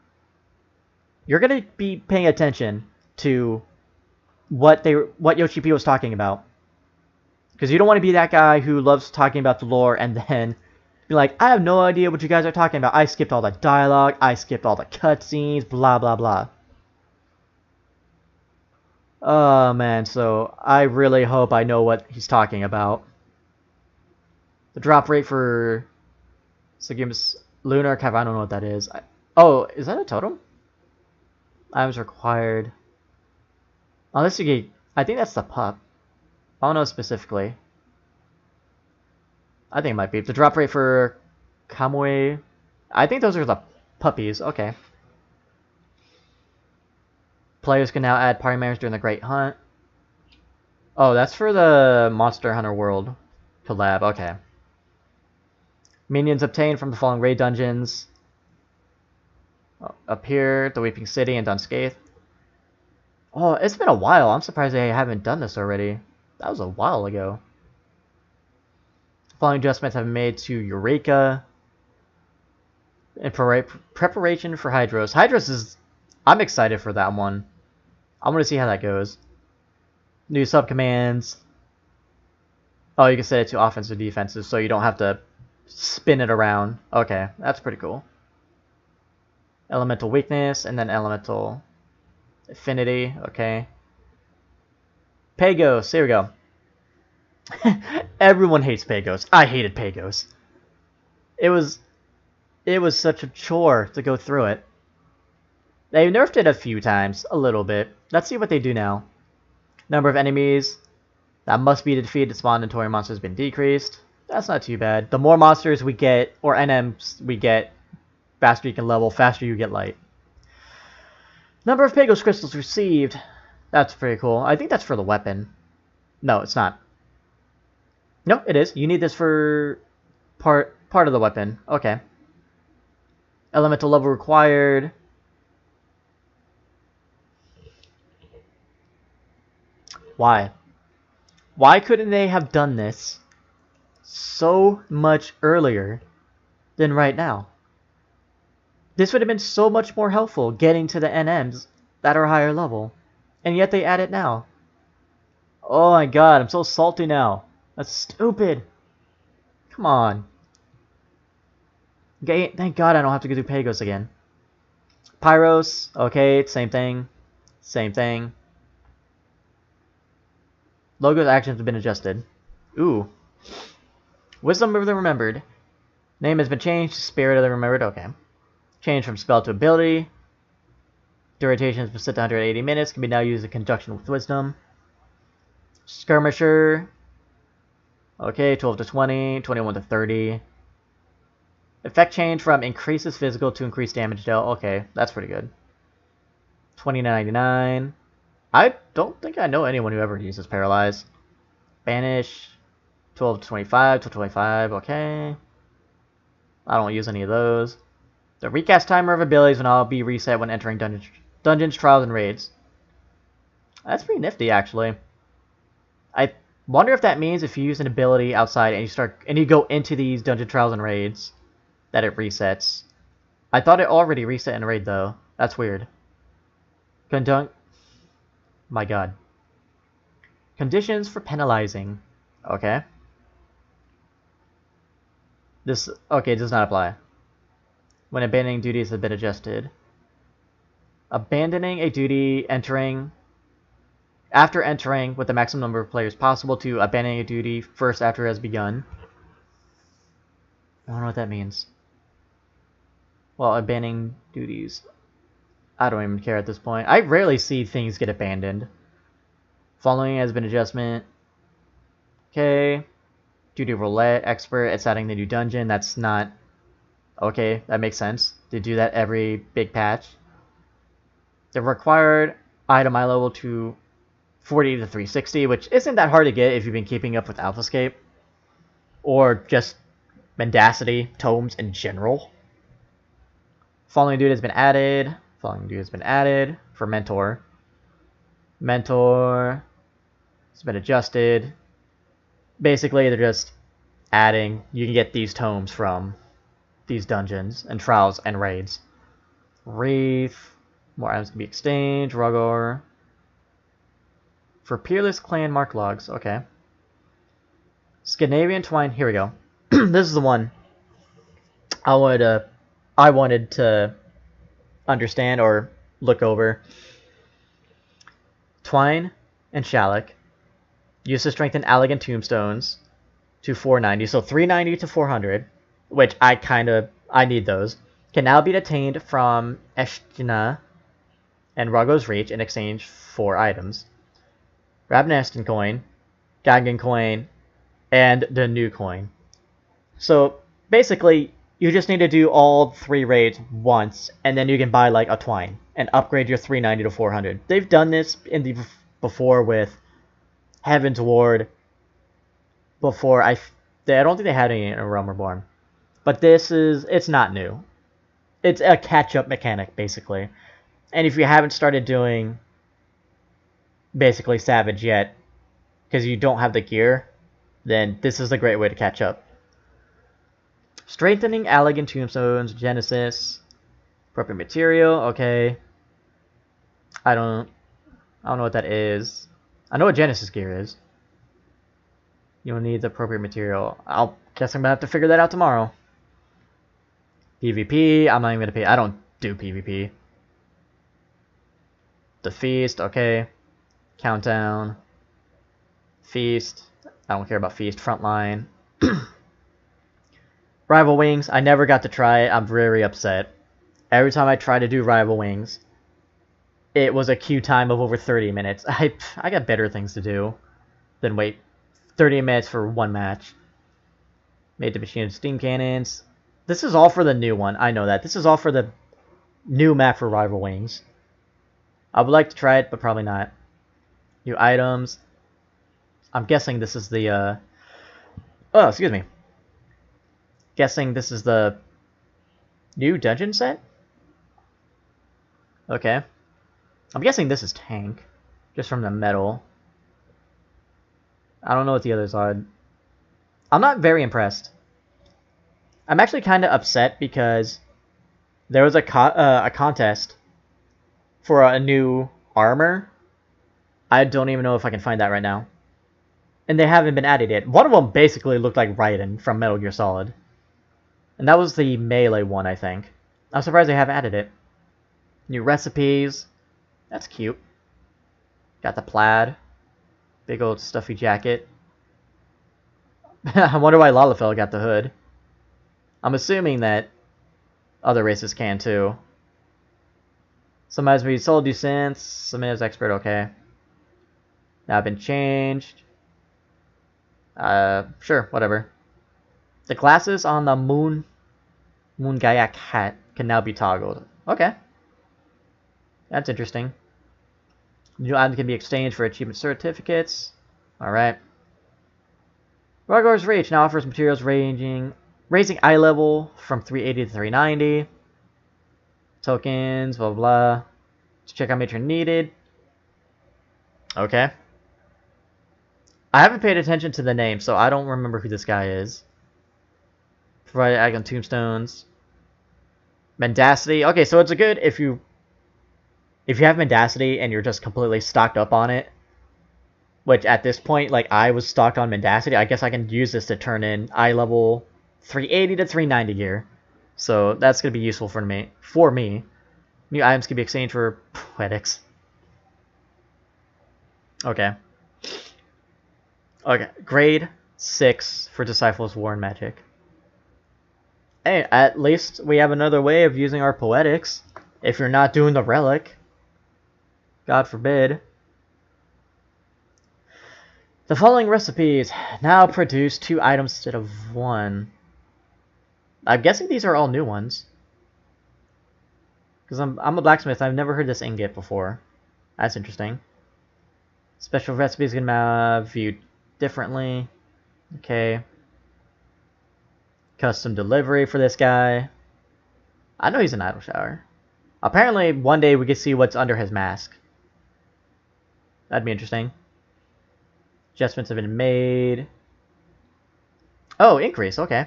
you're going to be paying attention to what Yoshi P was talking about. Because you don't want to be that guy who loves talking about the lore and then be like, I have no idea what you guys are talking about. I skipped all the dialogue, I skipped all the cutscenes, blah, blah, blah. Oh, man, so I really hope I know what he's talking about. The drop rate for Sagimus Lunar Cav, I don't know what that is. Oh, is that a totem? Items required. Unless you get... I think that's the pup. I don't know specifically. I think it might be. The drop rate for Kamui... I think those are the puppies. Okay. Players can now add party members during the Great Hunt. Oh, that's for the Monster Hunter World collab. Okay. Minions obtained from the following raid dungeons. Oh, up here, the Weeping City and Dunscaith. Oh, it's been a while. I'm surprised they haven't done this already. That was a while ago. The following adjustments have been made to Eureka. In preparation for Hydros. Hydros is... I'm excited for that one. I want to see how that goes. New subcommands. Oh, you can set it to offensive defensive, so you don't have to spin it around. Okay, that's pretty cool. Elemental weakness, and then elemental affinity. Okay. Pagos, here we go. Everyone hates Pagos. I hated Pagos. It was such a chore to go through it. They nerfed it a few times, a little bit. Let's see what they do now. Number of enemies that must be defeated spawn inventory monsters has been decreased. That's not too bad. The more monsters we get, or NMs we get, faster you can level, faster you get light. Number of Pagos crystals received. That's pretty cool. I think that's for the weapon. No, it's not. No, it is. You need this for part of the weapon. Okay. Elemental level required. Why? Why couldn't they have done this so much earlier than right now? This would have been so much more helpful getting to the NMs that are higher level. And yet they add it now. Oh my god, I'm so salty now. That's stupid. Come on. Okay, thank god I don't have to go do Pagos again. Pyros, okay, same thing. Same thing. Logo's actions have been adjusted. Ooh. Wisdom of the Remembered. Name has been changed to Spirit of the Remembered. Okay. Change from spell to ability. Duration has been set to 180 minutes. Can be now used in conjunction with Wisdom. Skirmisher. Okay, 12 to 20. 21 to 30. Effect change from increases physical to increased damage dealt. Okay, that's pretty good. 20.99. I don't think I know anyone who ever uses Paralyze. Banish. 12 to 25 to 25. Okay. I don't use any of those. The recast timer of abilities will now be reset when entering dungeons, trials, and raids. That's pretty nifty, actually. I wonder if that means if you use an ability outside and you go into these dungeon trials and raids, that it resets. I thought it already reset in raid though. That's weird. My god. Conditions for penalizing. Okay. Okay, it does not apply. When abandoning duties have been adjusted. Abandoning a duty after entering with the maximum number of players possible to abandoning a duty first after it has begun. I don't know what that means. Well, abandoning duties. I don't even care at this point. I rarely see things get abandoned. Following has been adjustment. Okay. Duty roulette, expert, it's adding the new dungeon. That's not... Okay, that makes sense. They do that every big patch. The required item eye level to 40 to 360, which isn't that hard to get if you've been keeping up with Alphascape. Or just Mendacity, tomes in general. Following dude has been added. Following dude has been added for Mentor. Mentor has been adjusted. Basically, they're just adding. You can get these tomes from these dungeons and trials and raids. Wreath. More items can be exchanged. Rugor. For Peerless Clan Mark Logs. Okay. Scandinavian Twine. Here we go. This is the one I wanted to understand or look over. Twine and Shallak. Used to strengthen Elegant Tombstones to 490. So 390 to 400. Which I need those. Can now be obtained from Eshtina and Ruggo's Reach in exchange for items. Rabneston coin, Gagan coin, and the new coin. So basically, you just need to do all 3 raids once, and then you can buy like a Twine and upgrade your 390 to 400. They've done this before with Heaven's Ward. Before I don't think they had any in Realm Reborn. But it's not new. It's a catch-up mechanic, basically. And if you haven't started doing, basically, Savage yet, because you don't have the gear, then this is a great way to catch up. Strengthening Elegant Tombstones, Genesis, appropriate material, okay. I don't know what that is. I know what Genesis gear is. You'll need the appropriate material. I'll guess I'm gonna have to figure that out tomorrow. PvP, I'm not even gonna pay. I don't do PvP. The Feast, okay. Countdown. Feast. I don't care about Feast. Frontline. Rival Wings, I never got to try it. I'm very upset. Every time I try to do Rival Wings, it was a queue time of over 30 minutes. I got better things to do than wait 30 minutes for one match. Made the machine of steam cannons. This is all for the new one. I know that. This is all for the new map for Rival Wings. I would like to try it, but probably not. New items. I'm guessing this is the, oh, excuse me. Guessing this is the new dungeon set? Okay. I'm guessing this is tank. Just from the metal. I don't know what the others are. I'm not very impressed. I'm actually kind of upset because there was a contest for a new armor. I don't even know if I can find that right now. And they haven't been added yet. One of them basically looked like Raiden from Metal Gear Solid. And that was the melee one, I think. I'm surprised they haven't added it. New recipes. That's cute. Got the plaid. Big old stuffy jacket. I wonder why Lalafell got the hood. I'm assuming that other races can too. Some items be sold, do sense. Some is expert, okay. Now been changed. Sure, whatever. The glasses on the Moon Gayak hat can now be toggled. Okay. That's interesting. New items can be exchanged for achievement certificates. Alright. Rogor's Reach now offers materials raising eye level from 380 to 390. Tokens, blah blah. To check how much are needed. Okay. I haven't paid attention to the name, so I don't remember who this guy is. Provided icon tombstones. Mendacity. Okay, so it's a good if you have Mendacity and you're just completely stocked up on it. Which at this point, like I was stocked on Mendacity, I guess I can use this to turn in eye level 380 to 390 gear. So that's gonna be useful for me. New items can be exchanged for poetics. Okay. Okay. Grade 6 for Disciples War and Magic. Hey, at least we have another way of using our poetics. If you're not doing the relic. God forbid. The following recipes now produce 2 items instead of 1. I'm guessing these are all new ones. Because I'm a blacksmith, I've never heard this ingot before. That's interesting. Special recipes can be viewed differently. Okay. Custom delivery for this guy. I know he's an idle shower. Apparently, one day we can see what's under his mask. That'd be interesting. Adjustments have been made. Oh, increase, okay.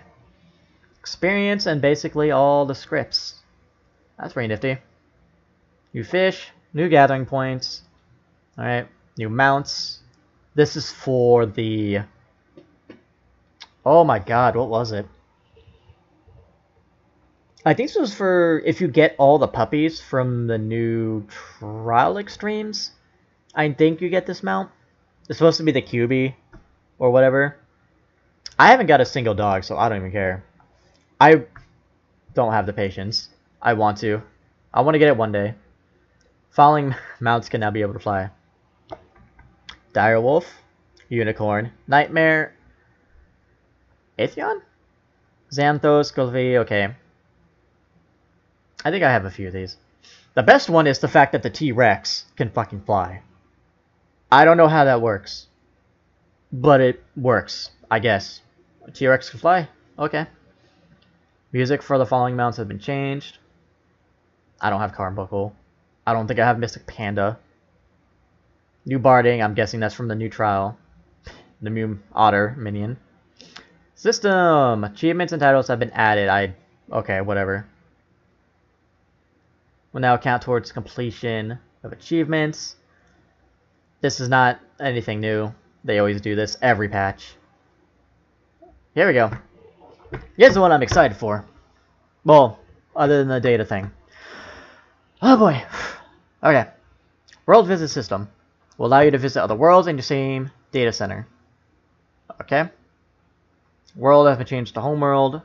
Experience and basically all the scripts. That's pretty nifty. New fish, new gathering points. Alright, new mounts. This is for the... Oh my god, what was it? I think this was for if you get all the puppies from the new trial extremes. I think you get this mount. It's supposed to be the QB or whatever. I haven't got a single dog, so I don't even care. I don't have the patience. I want to. I want to get it one day. Following mounts can now be able to fly. Direwolf, Unicorn, Nightmare, Atheon? Xanthos, Golvi, okay. I think I have a few of these. The best one is the fact that the T-Rex can fucking fly. I don't know how that works. But it works, I guess. A T-Rex can fly? Okay. Music for the following mounts has been changed. I don't have Carbuncle. I don't think I have Mystic Panda. New Barding, I'm guessing that's from the new trial. The new Otter minion. System! Achievements and titles have been added. Okay, whatever. Will now count towards completion of achievements. This is not anything new. They always do this every patch. Here we go. Here's the one I'm excited for. Well, other than the data thing. Oh boy. Okay. World Visit System will allow you to visit other worlds in your same data center. Okay. World has been changed to Homeworld.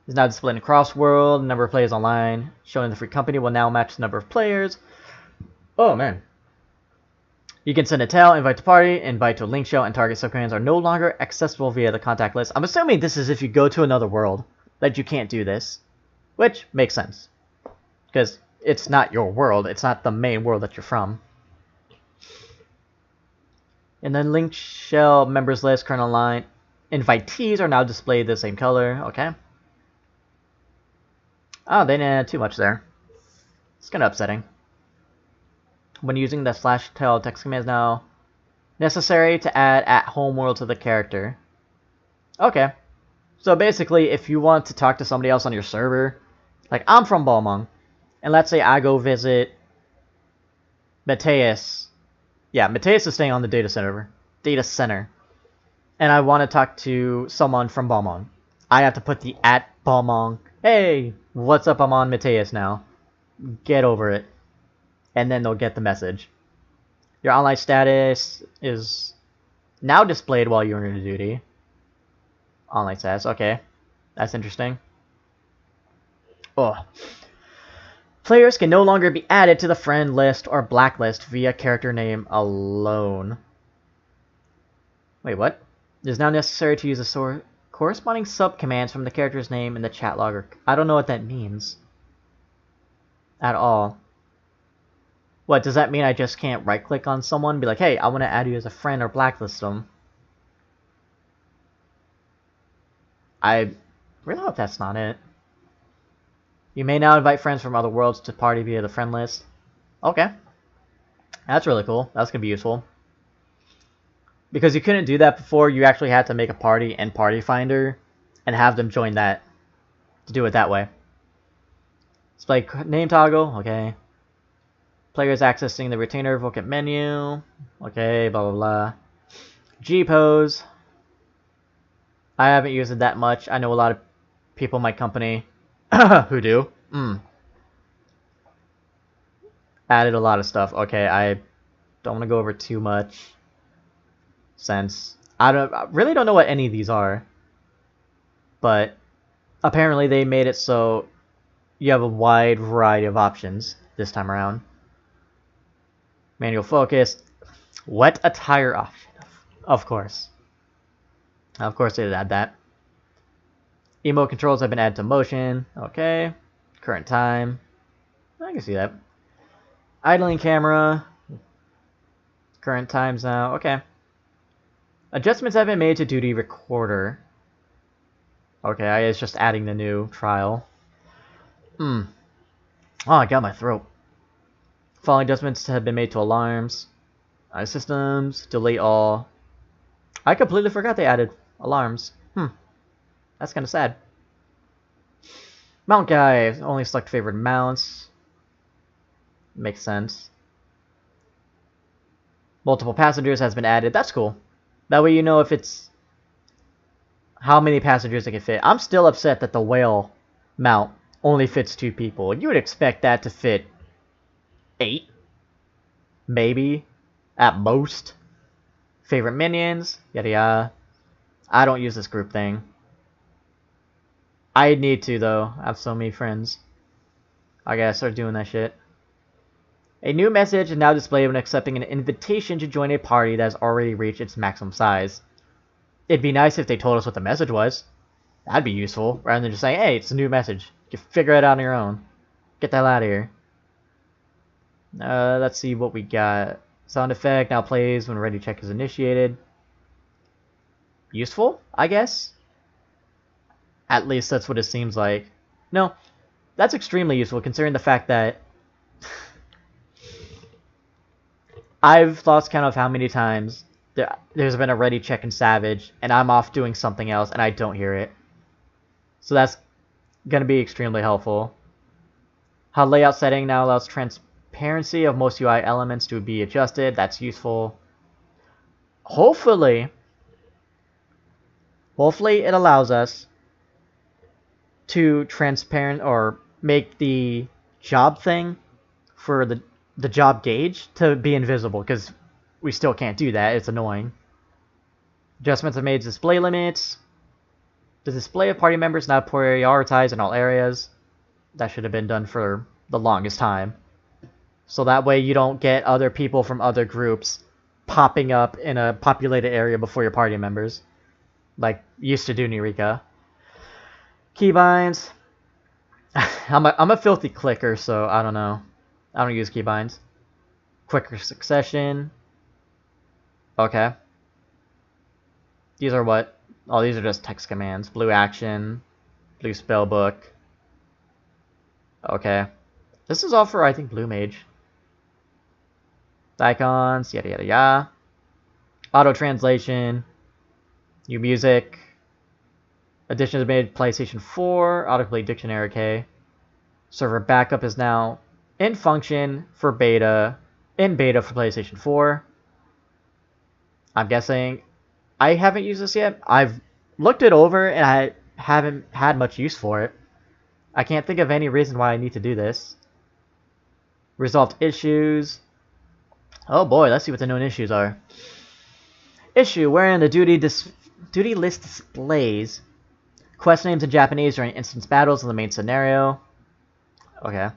Is now displayed across world. The number of players online shown in the free company will now match the number of players. Oh man. You can send a tell, invite to party, invite to a link show, and target subcommands are no longer accessible via the contact list. I'm assuming this is if you go to another world that you can't do this, which makes sense because it's not your world. It's not the main world that you're from. And then link shell members list current online. Invitees are now displayed the same color. Okay. Oh, they didn't add too much there. It's kind of upsetting. When using the /tell text command is now necessary to add at home world to the character. Okay. So basically, if you want to talk to somebody else on your server Like, I'm from Balmung, and let's say I go visit Mateus. Yeah, Mateus is staying on the data center. And I want to talk to someone from Balmung. I have to put the @Balmung. Hey, what's up? I'm on Mateus now. Get over it. And then they'll get the message. Your online status is now displayed while you're in duty. Online status, okay. That's interesting. Oh. Players can no longer be added to the friend list or blacklist via character name alone. Wait, what? It is now necessary to use the corresponding sub-commands from the character's name in the chat logger. I don't know what that means. At all. What, does that mean I just can't right-click on someone and be like, hey, I want to add you as a friend or blacklist them? I really hope that's not it. You may now invite friends from other worlds to party via the friend list. Okay. That's really cool. That's going to be useful. Because you couldn't do that before, you actually had to make a party in Party Finder and have them join that to do it that way. Display name toggle, okay. Players accessing the retainer vocab menu, okay, blah blah blah. G pose. I haven't used it that much. I know a lot of people in my company who do. Added a lot of stuff. Okay, I don't want to go over too much since I really don't know what any of these are. But apparently they made it so you have a wide variety of options this time around. Manual focus. Wet attire option. Of course. Of course they did add that. Emote controls have been added to motion. Okay. Current time. I can see that. Idling camera. Current times now. Okay. Adjustments have been made to duty recorder. Okay, it's just adding the new trial. Oh, I got my throat. Following adjustments have been made to alarms. Systems. Delete all. I completely forgot they added alarms. That's kind of sad. Mount guy. Only select favorite mounts. Makes sense. Multiple passengers has been added. That's cool. That way you know if it's how many passengers it can fit. I'm still upset that the whale mount only fits 2 people. You would expect that to fit 8. Maybe. At most. Favorite minions. Yada yada. I don't use this group thing. I need to though. I have so many friends. I gotta start doing that shit. A new message is now displayed when accepting an invitation to join a party that has already reached its maximum size. It'd be nice if they told us what the message was. That'd be useful, rather than just saying, hey, it's a new message. You can figure it out on your own. Get the hell out of here. Let's see what we got. Sound effect now plays when ready check is initiated. Useful, I guess? At least that's what it seems like. No, that's extremely useful considering the fact that I've lost count of how many times there's been a ready check in Savage, and I'm off doing something else, and I don't hear it. So that's going to be extremely helpful. HUD layout setting now allows transparency of most UI elements to be adjusted. That's useful. Hopefully it allows us to transparent or make the job thing for the job gauge to be invisible, because we still can't do that. It's annoying. Adjustments have made display limits. The display of party members now prioritized in all areas. That should have been done for the longest time. So that way you don't get other people from other groups popping up in a populated area before your party members. Like used to do in Eureka. Keybinds. I'm a filthy clicker, so I don't know. I don't use keybinds. Quicker succession. Okay. These are what? Oh, these are just text commands. Blue action. Blue spellbook. Okay. This is all for, I think, Blue Mage. Icons, yada yada yada. Auto translation. New music. Additions made PlayStation 4. Autocomplete dictionary, okay. Server backup is now in function for beta, in beta for PlayStation 4. I'm guessing I haven't used this yet. I've looked it over and I haven't had much use for it. I can't think of any reason why I need to do this. Resolved issues. Oh boy, let's see what the known issues are. Issue wherein the duty list displays quest names in Japanese during instance battles in the main scenario. Okay.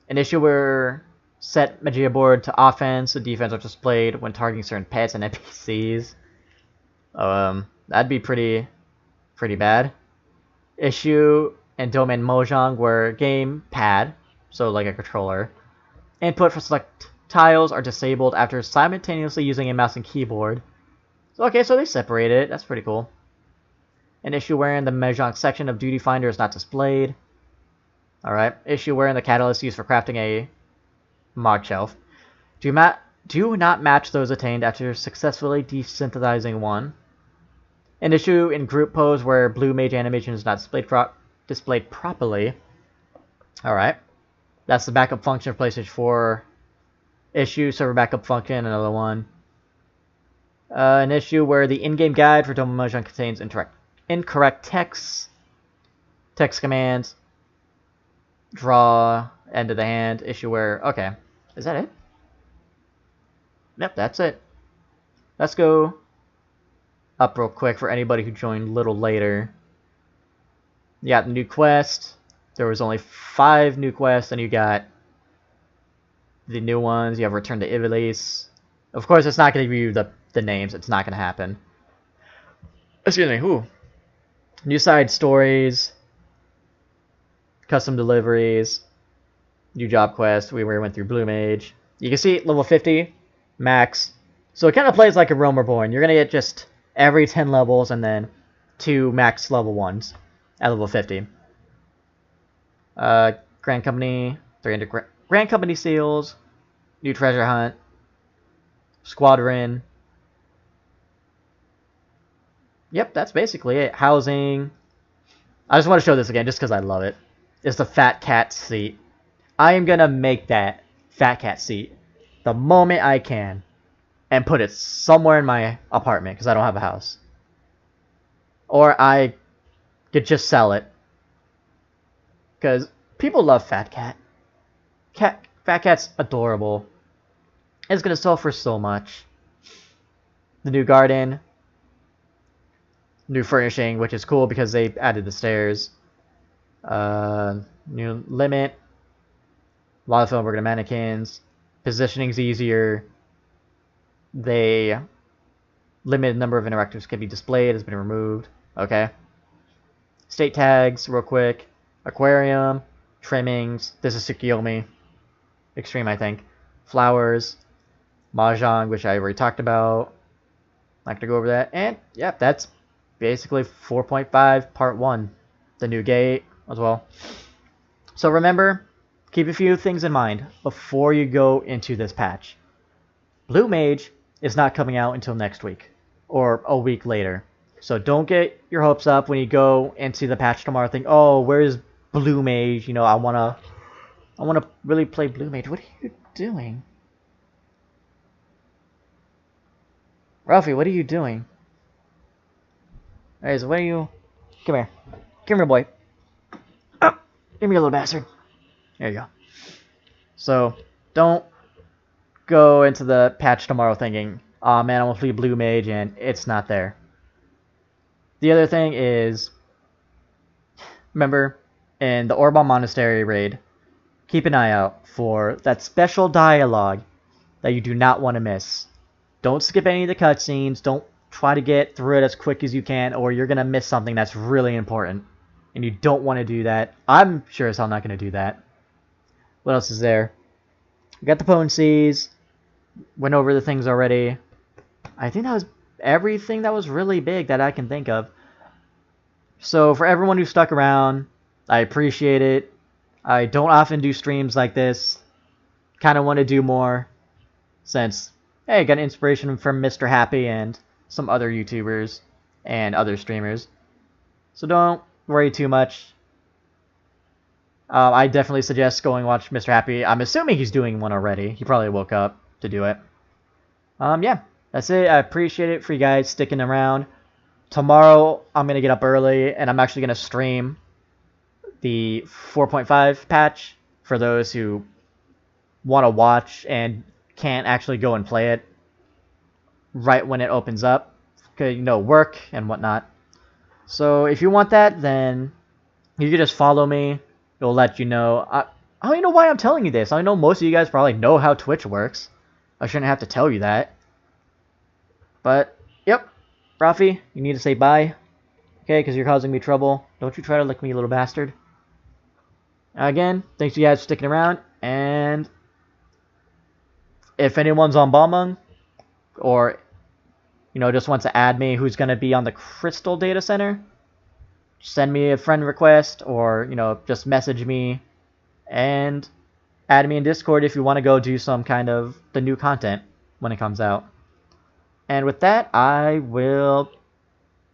An issue where set Magia board to offense and defense are displayed when targeting certain pets and NPCs. That'd be pretty bad. Issue and domain Mojang where game pad, so like a controller, input for select tiles are disabled after simultaneously using a mouse and keyboard. Okay, so they separate it. That's pretty cool. An issue wherein the Mojang section of Duty Finder is not displayed. Alright. Issue wherein the catalyst used for crafting a mod shelf. Do not match those attained after successfully desynthesizing one. An issue in group pose where blue mage animation is not displayed properly. Alright. That's the backup function of PlayStation 4. Issue, server backup function, another one. An issue where the in-game guide for Domain Mojang contains incorrect text commands. Draw, end of the hand. Issue where... Okay. Is that it? Yep, that's it. Let's go up real quick for anybody who joined a little later. You got the new quest. There was only 5 new quests, and you got the new ones. You have Return to Ivalice. Of course, it's not going to give you the names. It's not going to happen. Excuse me. Ooh. New side stories. Custom deliveries. New job quest. We went through Blue Mage. You can see level 50 max. So it kind of plays like a Realm Reborn. You're going to get just every 10 levels and then 2 max level 1s at level 50. Grand Company. 300 Grand Company seals. New treasure hunt. Squadron. Yep, that's basically it. Housing. I just want to show this again just because I love it. It's the Fat Cat seat. I am going to make that Fat Cat seat the moment I can and put it somewhere in my apartment because I don't have a house. Or I could just sell it because people love Fat Cat. Fat Cat's adorable. It's going to sell for so much. The new garden. New furnishing, which is cool because they added the stairs. New limit. A lot of film working mannequins. Positioning's easier. They limited number of interactives can be displayed has been removed. Okay. State tags, real quick. Aquarium. Trimmings. This is Tsukiyomi. Extreme, I think. Flowers. Mahjong, which I already talked about. Not gonna go over that. And, yeah, that's basically 4.5 Part 1. The new gate as well. So remember, keep a few things in mind before you go into this patch. Blue Mage is not coming out until next week. Or a week later. So don't get your hopes up when you go into the patch tomorrow. Think, oh, where's Blue Mage? You know, I wanna really play Blue Mage. What are you doing? Ralphie, what are you doing? Alright, so what are you... Come here. Come here, boy. Oh, give me a little bastard. There you go. So, don't go into the patch tomorrow thinking, oh man, I want to play Blue Mage, and it's not there. The other thing is, remember, in the Orban Monastery raid, keep an eye out for that special dialogue that you do not want to miss. Don't skip any of the cutscenes. Don't try to get through it as quick as you can, or you're going to miss something that's really important. And you don't want to do that. I'm sure as hell not going to do that. What else is there? We got the potencies. Went over the things already. I think that was everything that was really big that I can think of. So for everyone who stuck around, I appreciate it. I don't often do streams like this. Kind of want to do more since, hey, I got inspiration from Mr. Happy and some other YouTubers and other streamers. So don't worry too much. I definitely suggest going watch Mr. Happy. I'm assuming he's doing one already. He probably woke up to do it. Yeah, that's it. I appreciate it for you guys sticking around. Tomorrow, I'm going to get up early, and I'm actually going to stream the 4.5 patch for those who want to watch and can't actually go and play it right when it opens up. Because, work and whatnot. So if you want that, then you can just follow me. It'll let you know. I don't even know why I'm telling you this. I know most of you guys probably know how Twitch works. I shouldn't have to tell you that. But, yep. Rafi, you need to say bye. Okay, because you're causing me trouble. Don't you try to lick me, you little bastard. Again, thanks you guys for sticking around. And if anyone's on Balmung, or, just wants to add me who's going to be on the Crystal Data Center, send me a friend request, or, just message me and add me in Discord if you want to go do some kind of the new content when it comes out. And with that, I will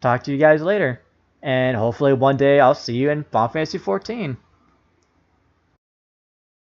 talk to you guys later. And hopefully one day I'll see you in Final Fantasy XIV.